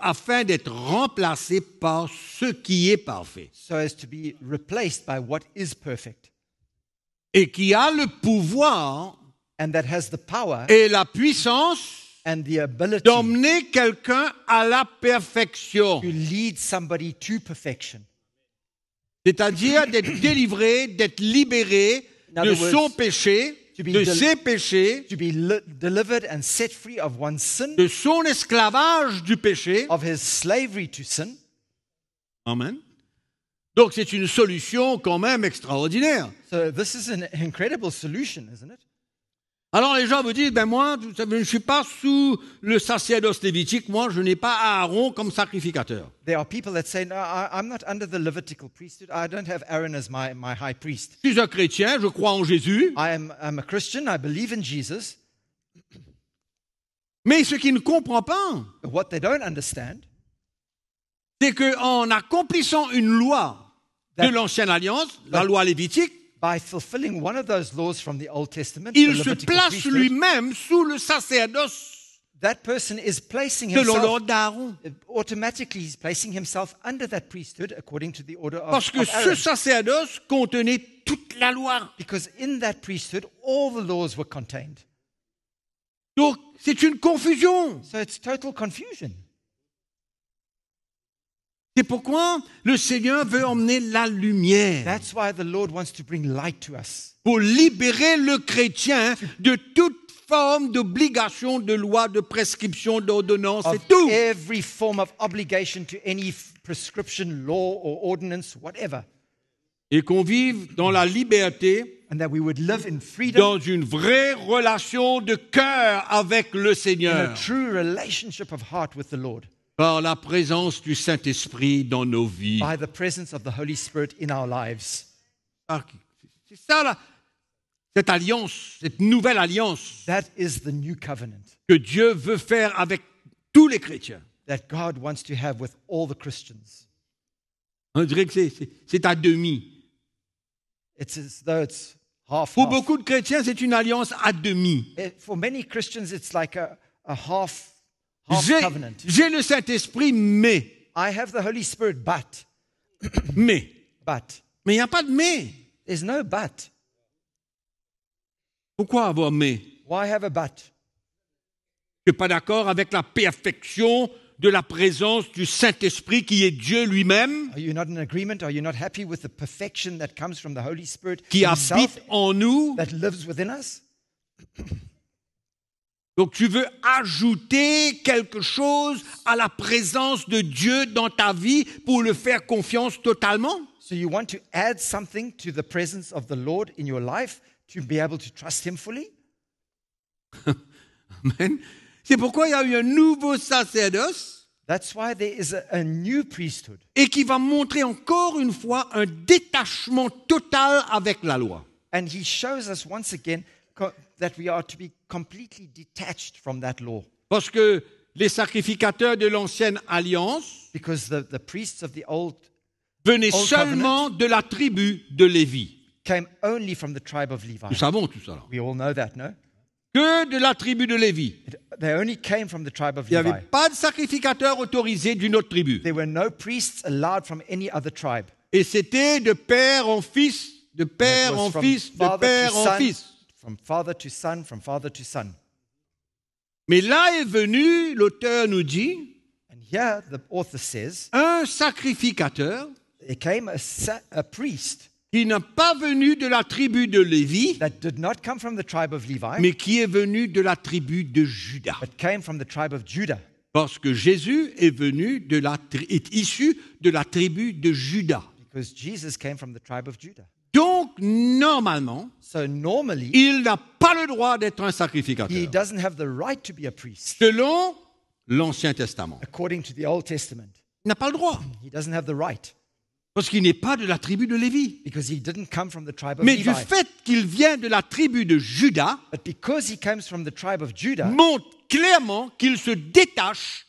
afin d'être remplacé par ce qui est parfait so as to be replaced by what is perfect. et qui a le pouvoir And that has the power et la puissance and the ability d'emmener quelqu'un à la perfection, to lead somebody to perfection. c'est-à-dire d'être délivré, d'être libéré In de other words, son péché, to be de ses péchés, To be delivered and set free of one's sin, de son esclavage du péché. of his slavery to sin. Amen. Donc c'est une solution quand même extraordinaire. So this is an incredible solution, isn't it? Alors les gens me disent, ben moi, vous savez, je ne suis pas sous le sacerdoce lévitique, moi je n'ai pas Aaron comme sacrificateur. There are people that say, no, I'm not under the Levitical priesthood. I don't have Aaron as my high priest. Je suis un chrétien, je crois en Jésus, I'm a Christian. I believe in Jesus. mais ce qu'il ne comprend pas, But what they don't understand, c'est qu'en accomplissant une loi de l'ancienne alliance, la loi lévitique, by fulfilling one of those laws from the Old Testament, the il se Levitical place priesthood, lui-même sous le sacerdoce that person is placing selon himself, l'ordre d'Aaron. automatically he's placing himself under that priesthood according to the order Parce que of ce Aaron. sacerdoce contenait toute la loi. Because in that priesthood, all the laws were contained. Donc c'est une confusion. So it's total confusion. C'est pourquoi le Seigneur veut emmener la lumière That's why the Lord wants to bring light to us, pour libérer le chrétien de toute forme d'obligation, de loi, de prescription, d'ordonnance et of tout. every form of obligation to any prescription, law, or ordinance, whatever, Et qu'on vive dans la liberté, and that we would live in freedom, dans une vraie relation de cœur avec le in a Seigneur, true relationship of heart with the Lord, par la présence du Saint-Esprit dans nos vies. by the presence of the Holy Spirit in our lives. Ah, c'est ça, là, cette alliance, cette nouvelle alliance That is the new covenant que Dieu veut faire avec tous les chrétiens. that God wants to have with all the Christians. On dirait que c'est à demi. It's as though it's half. Pour beaucoup de chrétiens, c'est une alliance à demi. For many Christians, it's like a half covenant. J'ai le Saint-Esprit, mais. I have the Holy Spirit, but Mais il il n'y a pas de mais. there's no but. Pourquoi avoir mais? Why have a but? Je ne suis pas d'accord avec la perfection de la présence du Saint-Esprit qui est Dieu lui-même, Are you not in agreement? Are you not happy with the perfection that comes from the Holy Spirit qui himself, habite en nous. that lives within us? Donc tu veux ajouter quelque chose à la présence de Dieu dans ta vie pour le faire confiance totalement? So you want to add something to the presence of the Lord in your life to be able to trust him fully? Amen. C'est pourquoi il y a eu un nouveau sacerdoce That's why there is a new priesthood. et qui va montrer encore une fois un détachement total avec la loi. And he shows us once again that we are to be completely detached from that law. Parce que les sacrificateurs de l'ancienne alliance Because the priests of the old venaient Old seulement de la tribu de Lévi. came only from the tribe of Levi. Nous savons tout ça. Là. We all know that, no? Que de la tribu de Lévi. They only came from the tribe of Il n'y avait Levi. pas de sacrificateur autorisé d'une autre tribu. There were no priests allowed from any other tribe. Et c'était de père en fils, de It père was en from fils, de father père to en son, fils. from father to son, from father to son. Mais là est venu, l'auteur nous dit, And here the author says, un sacrificateur there came a priest qui n'est pas venu de la tribu de Lévi, that did not come from the tribe of Levi, mais qui est venu de la tribu de Juda. but came from the tribe of Judah. Parce que Jésus est venu est issu de la tribu de Juda. Because Jesus came from the tribe of Judah. Donc, normalement, So normally, il n'a pas le droit d'être un he sacrificateur. doesn't have the right to be a priest. Selon l'Ancien Testament. According to the Old Testament, Il n'a pas le droit. he doesn't have the right Parce qu'il n'est pas de la tribu de Lévi. because he didn't come from the tribe of Mais Levi. du fait qu'il vient de la tribu de Juda, But because he comes from the tribe of Judah, montre clairement qu'il se détache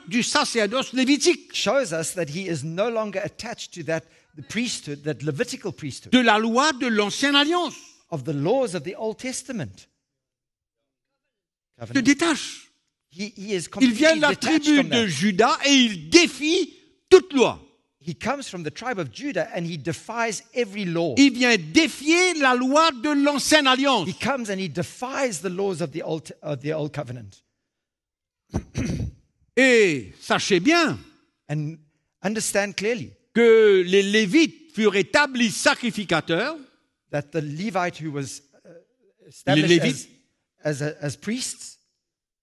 du sacerdoce lévitique, shows us that he is no longer attached to the priesthood, that Levitical priesthood, de la loi de l'Ancienne Alliance. of the laws of the Old Testament. Il se détache. He is Il vient completely de la detached tribu from de that. Juda et il défie toute loi. He comes from the tribe of Judah and he defies every law. Il vient défier la loi de l'Ancienne Alliance. He comes and he defies the laws of the old covenant. Et sachez bien And understand clearly que les Lévites furent établis sacrificateurs. that the Levite who was Les established Lévites as priests,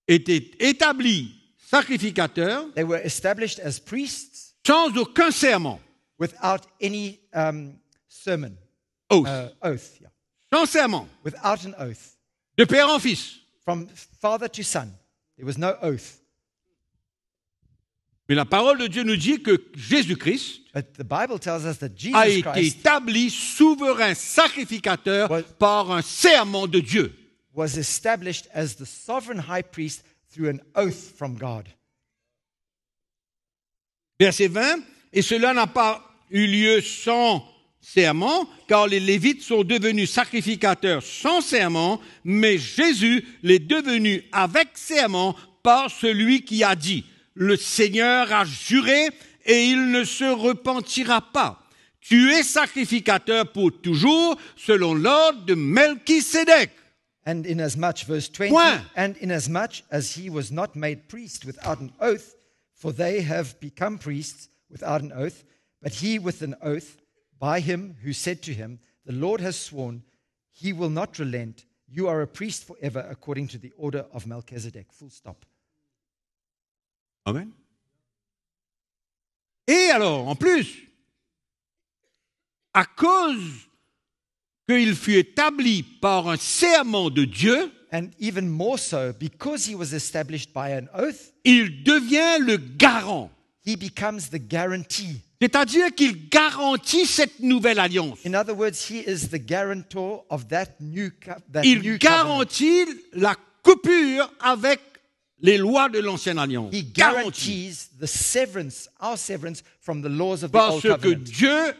étaient établis sacrificateurs they were established as priests sans aucun serment. without any sermon, Oath. oath, yeah. Sans serment. Without an oath. De père en fils. From father to son, there was no oath. Mais la parole de Dieu nous dit que Jésus-Christ But the Bible tells us that a Jesus été Christ établi souverain sacrificateur Ouais. par un serment de Dieu. was established as the sovereign high priest through an oath from God. Verset 20. Et cela n'a pas eu lieu sans serment, car les Lévites sont devenus sacrificateurs sans serment, mais Jésus l'est devenu avec serment par celui qui a dit, le Seigneur a juré et il ne se repentira pas. Tu es sacrificateur pour toujours, selon l'ordre de Melchisédek. And inasmuch, verse 20, Point. and inasmuch as he was not made priest without an oath, for they have become priests without an oath, but he with an oath, by him who said to him, the Lord has sworn, he will not relent. You are a priest forever according to the order of Melchizedek. Full stop. Amen. Et alors, en plus, à cause qu'il fut établi par un serment de Dieu, And even more so, because he was established by an oath, il devient le garant. he becomes the guarantee. C'est-à-dire qu'il garantit cette nouvelle alliance. In other words, he is the guarantor of that new Il covenant. garantit la coupure avec les lois de l'ancienne alliance. He Garantit. guarantees the severance, our severance from the laws of the Parce old que covenant. Dieu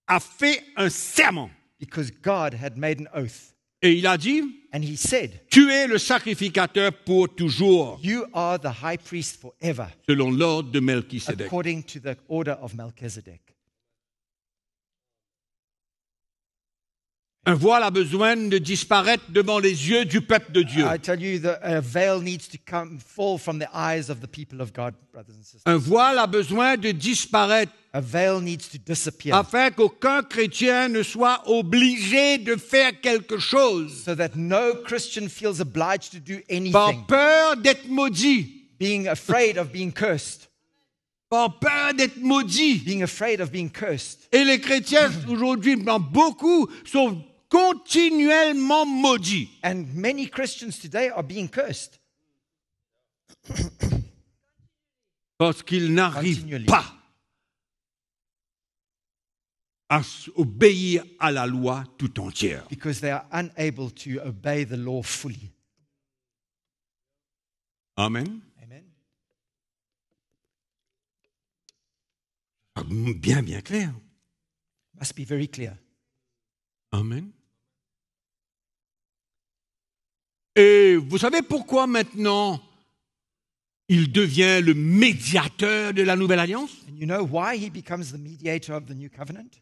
a fait un serment. Because God had made an oath. Et il a dit, And he said, tu es le sacrificateur pour toujours, you are the high priest forever, selon l'ordre de Melchisédek. according to the order of Melchizedek. Un voile a besoin de disparaître devant les yeux du peuple de Dieu. I tell you, a veil needs to fall from the eyes of the people of God, brothers and sisters. Un voile a besoin de disparaître A veil needs to disappear afin qu'aucun chrétien ne soit obligé de faire quelque chose so that no Christian feels obliged to do par anything, peur d'être maudit. being afraid of being cursed, Par peur d'être maudit. being afraid of being cursed. Et les chrétiens aujourd'hui, dans beaucoup, sont continuellement maudits. And many Christians today are being cursed Parce qu'ils n'arrivent continually pas à obéir à la loi tout entière. because they are unable to obey the law fully. Amen. Amen. Bien, bien clair. Must be very clear. Amen. Et vous savez pourquoi maintenant il devient le médiateur de la nouvelle alliance? And you know why he becomes the mediator of the new covenant?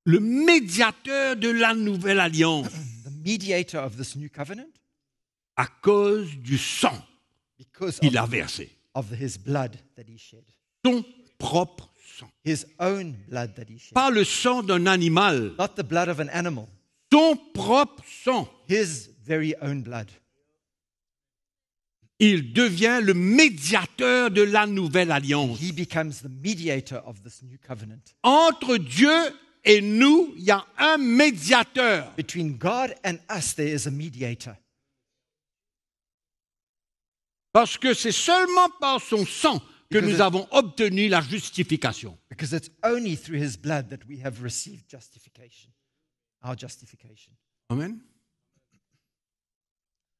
Le médiateur de la nouvelle alliance The mediator of this new covenant? à cause du sang Because qu'il a versé. of his blood that he shed. Son propre sang. His own blood that he shed. Pas le sang d'un animal. Not the blood of an animal. Son propre sang. His very own blood. Il devient le médiateur de la nouvelle alliance. He becomes the mediator of this new covenant. Entre Dieu et nous, il y a un médiateur. Between God and us, there is a mediator. Parce que c'est seulement par son sang que nous avons obtenu la justification. Because it's only through his blood that we have received justification. Our justification. Amen.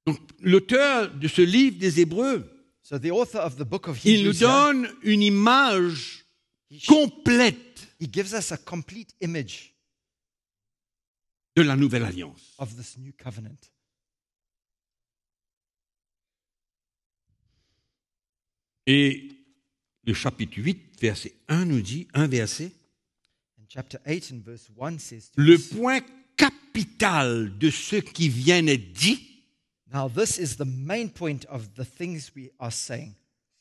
Donc, l'auteur de ce livre des Hébreux, So the author of the book of il nous Hebrews, here, donne une image complète he gives us a complete image de la nouvelle alliance. of this new covenant. Et le chapitre 8, verset 1 nous dit, un verset, And chapter 8 and verse 1 says to le us, point capital de ce qui vient d'être dit, now this is the main point of the things we are saying.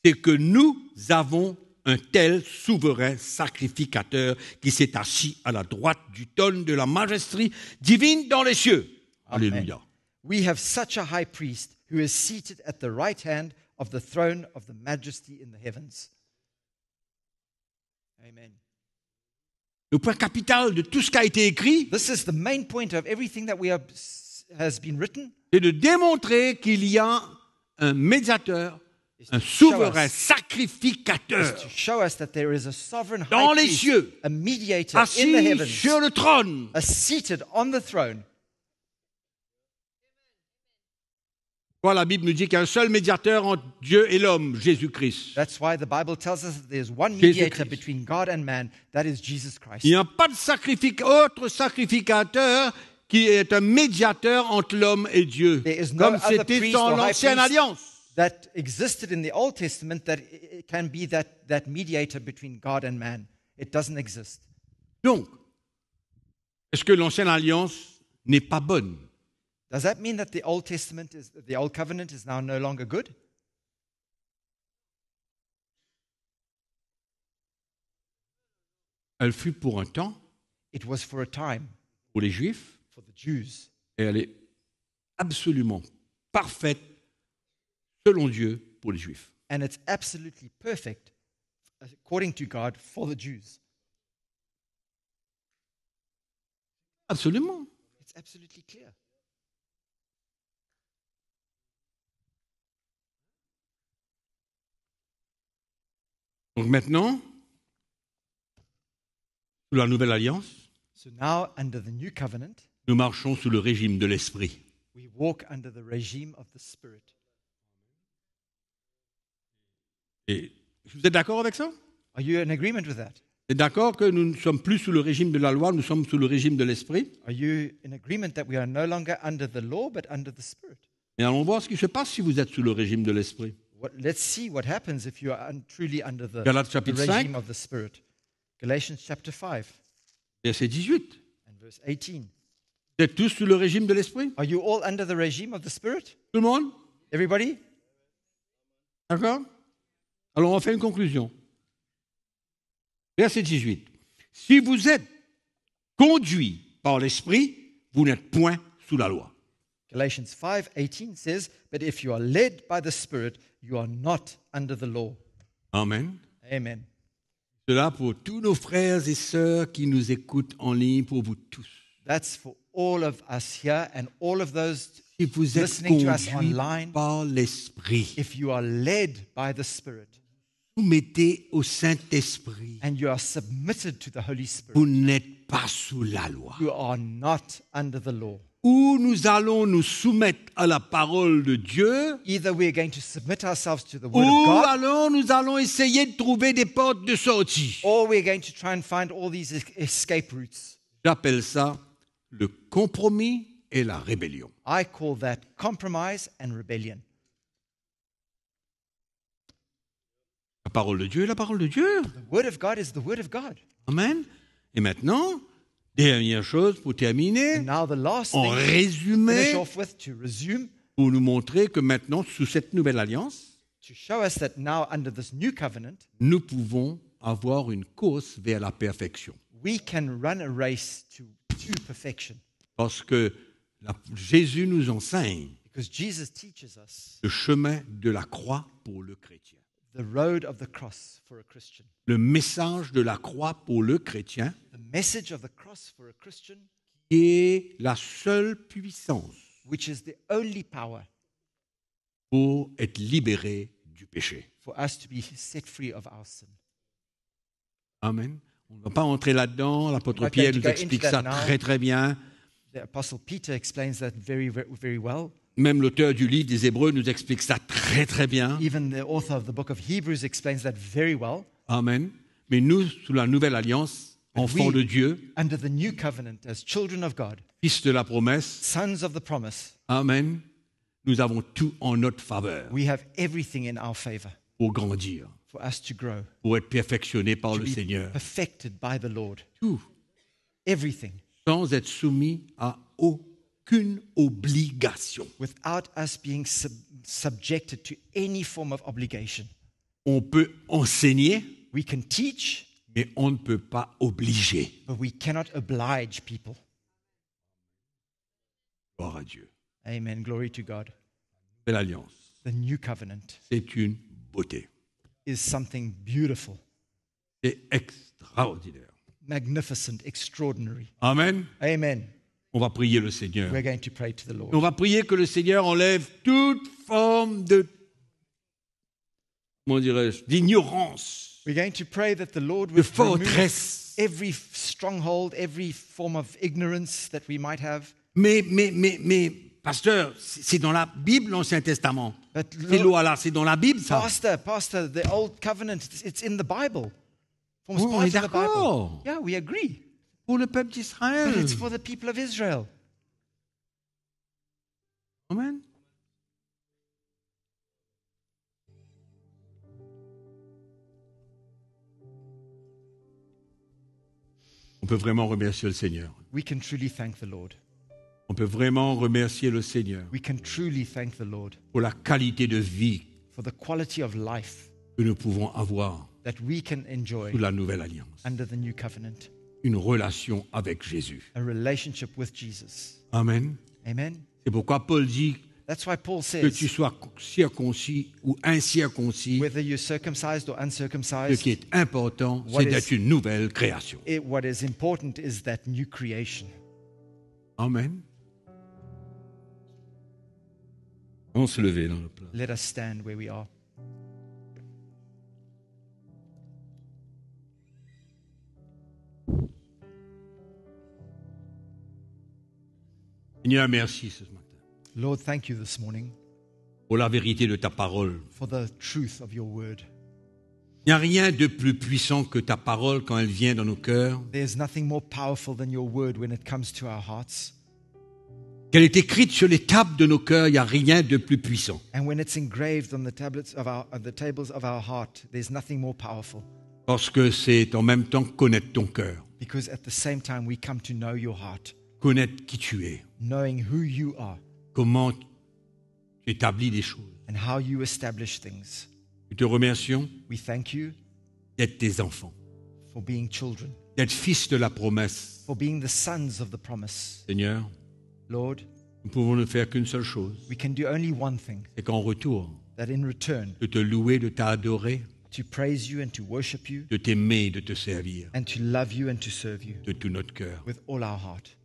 c'est que nous avons un tel souverain sacrificateur qui s'est assis à la droite du trône de la majesté divine dans les cieux. Amen. Alléluia. We have such a high priest who is seated at the right hand of the throne of the majesty in the heavens. Amen. Le point capital de tout ce qui a été écrit, This is the main point of everything that has been written. c'est de démontrer qu'il y a un médiateur, un to souverain show us- sacrificateur To show us that there is a sovereign dans high les priest, cieux, a mediator in the assis heavens, sur le trône. seated on the throne. Voilà, la Bible nous dit qu'il y a un seul médiateur entre Dieu et l'homme, Jésus-Christ. That's why the Bible tells us that there's one Jesus mediator Christ. between God and man, that is Jesus Christ. Il n'y a pas de autre sacrificateur qui est un médiateur entre l'homme et Dieu, There is no comme other c'était priest dans or high l'Ancienne priest Alliance. that existed in the Old Testament that it can be that mediator between God and man. It doesn't exist. Donc, est-ce que l'Ancienne Alliance n'est pas bonne? Does that mean that the Old Covenant is now no longer good? Elle fut pour un temps, It was for a time pour les Juifs, for the Jews, et elle est absolument parfaite, selon Dieu, pour les Juifs. and it's absolutely perfect according to God for the Jews. Absolument. It's absolutely clear. Donc maintenant, sous la Nouvelle Alliance, So now, under the new covenant, nous marchons sous le régime de l'Esprit. we walk under the regime of the Spirit. Et vous êtes d'accord avec ça? Are you in agreement with that? Vous êtes d'accord que nous ne sommes plus sous le régime de la loi, nous sommes sous le régime de l'Esprit? Are you in agreement that we are no longer under the law but under the Spirit? Et allons voir ce qui se passe si vous êtes sous le régime de l'Esprit. Let's see what happens if you are truly under the Galates chapitre 5. regime of the Spirit. Galatians chapter 5. Verset 18. And verse 18. Vous êtes tous sous le régime de l'Esprit? Are you all under the regime of the Spirit? Tout le monde? Everybody? D'accord? Alors on fait une conclusion. Verset 18. Si vous êtes conduits par l'Esprit, vous n'êtes point sous la loi. Galatians 5:18 says, "But if you are led by the Spirit, you are not under the law." Amen. Amen. Cela pour tous nos frères et sœurs qui nous écoutent en ligne, pour vous tous. That's for all of us here and all of those Si vous êtes listening to us conduits online. par l'Esprit, If you are led by the Spirit soumettez au Saint-Esprit. and you are submitted to the Holy Spirit, Vous n'êtes pas sous la loi. you are not under the law. Ou nous allons nous soumettre à la parole de Dieu, Either we are going to submit ourselves to the ou Word of God, alors nous allons essayer de trouver des portes de sortie. or we're going to try and find all these escape routes. J'appelle ça le compromis et la rébellion. I call that compromise and rebellion. La parole de Dieu est la parole de Dieu. The Word of God is the Word of God. Amen. Et maintenant, dernière chose pour terminer, And now the last en thing to résumé, finish off with, to resume, pour nous montrer que maintenant, sous cette nouvelle alliance, to show us that now under this new covenant, nous pouvons avoir une course vers la perfection. we can run a race to perfection. Parce que Jésus nous enseigne Because Jesus teaches us le chemin de la croix pour le chrétien. the road of the cross for a Christian. Le message de la croix pour le chrétien The message of the cross for a Christian, est la seule puissance which is the only power pour être libéré du péché. for us to be set free of our sin. Amen. On ne va pas entrer là-dedans. L'apôtre Not Pierre going nous to go explique into ça that now. très très bien. The Apostle Peter explains that very, very, very well. Même l'auteur du livre des Hébreux nous explique ça très très bien. Even the author of the book of Hebrews explains that very well. Amen. Mais nous, sous la nouvelle alliance, enfants de Dieu, Under the new covenant, as children of God, fils de la promesse, sons of the promise, amen, nous avons tout en notre faveur we have everything in our favor pour grandir, for us to grow, pour être perfectionnés par to le be Seigneur. perfected by the Lord. Tout, Everything, sans être soumis à aucune obligation. without us being subjected to any form of obligation. On peut enseigner, We can teach, mais on ne peut pas obliger. but we cannot oblige people. Gloire à Dieu. Amen. Glory to God. Belle alliance. The new covenant C'est une beauté. is something beautiful, C'est extraordinaire. magnificent, extraordinary. Amen. Amen. On va prier le Seigneur. We're going to pray to the Lord. On va prier que le Seigneur enlève toute forme de, comment dirais-je, d'ignorance, We're going to pray that the Lord de would remove forteresse. every stronghold, every form of ignorance that we might have. Mais, pasteur, c'est dans la Bible, l'Ancien Testament. But C'est là, c'est dans la Bible, ça. Pastor, the old covenant, it's in the Bible. Forms Oh, on part est of the Bible. d'accord. Yeah, we agree. Pour le peuple But d'Israël. it's for the people of Israel. Amen. On peut vraiment remercier le Seigneur. We can truly thank the Lord. On peut vraiment remercier le Seigneur We can truly thank the Lord pour la qualité de vie for the quality of life que nous pouvons avoir that we can enjoy sous la nouvelle alliance. under the new covenant. Une relation avec Jésus. A relationship with Jesus. Amen. Amen. C'est pourquoi Paul dit That's why Paul que tu says, sois circoncis ou incirconcis, whether you're circumcised or ce uncircumcised, qui est important, What c'est is- d'être une nouvelle création. what is important is that new creation. Amen. On se levait dans le plat. Let us stand where we are. Seigneur, merci ce matin Lord, thank you this morning pour la vérité de ta parole. for the truth of your word. Il n'y a rien de plus puissant que ta parole quand elle vient dans nos cœurs. There's nothing more powerful than your word when it comes to our hearts. Qu'elle est écrite sur les tables de nos cœurs, il n'y a rien de plus puissant. And when it's engraved on the tablets of on the tables of our heart, there's nothing more powerful. Parce que c'est en même temps connaître ton cœur. Because at the same time, we come to know your heart, connaître qui tu es, knowing who you are comment tu établis les choses. and how you establish things. Nous te remercions We thank you d'être tes enfants, for being children, d'être fils de la promesse. for being the sons of the promise. Seigneur, Lord, nous pouvons ne faire qu'une seule chose, we can do only one thing, c'est qu'en retour, that in return, de te louer, de t'adorer, to praise you and to worship you de t'aimer, de te servir and to love you and to serve you de tout notre cœur. with all our heart.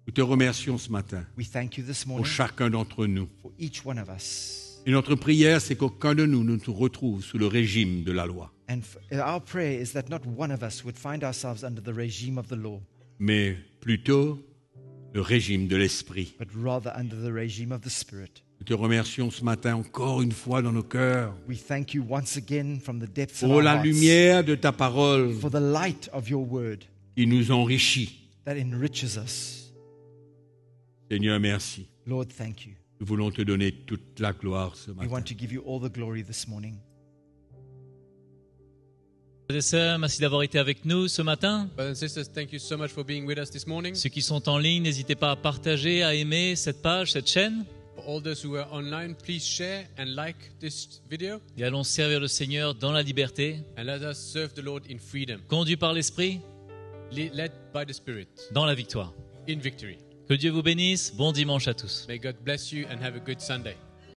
Nous te remercions ce matin We thank you this pour morning chacun d'entre nous. for each one of us. Et notre prière, c'est qu'aucun de nous ne se retrouve sous le régime de la loi, And our prayer is that not one of us would find ourselves under the regime of the law, mais plutôt le régime de l'esprit. but rather under the regime of the Spirit. Nous te remercions ce matin encore une fois dans nos cœurs We thank you once again from the depths of pour our la hearts lumière de ta parole for the light of your word qui nous enrichit. that enriches us. Seigneur, merci. Lord, thank you. Nous voulons te donner toute la gloire ce We matin. want to give you all the glory this morning. Frères et sœurs, merci d'avoir été avec nous ce matin. Brothers and sisters, thank you so much for being with us this morning. Ceux qui sont en ligne, n'hésitez pas à partager, à aimer cette page, cette chaîne. For all those who are online, please share and like this video Et allons servir le Seigneur dans la liberté, and let us serve the Lord in freedom, conduit par l'Esprit, led by the Spirit, dans la victoire. in victory. Que Dieu vous bénisse. Bon dimanche à tous. May God bless you and have a good Sunday.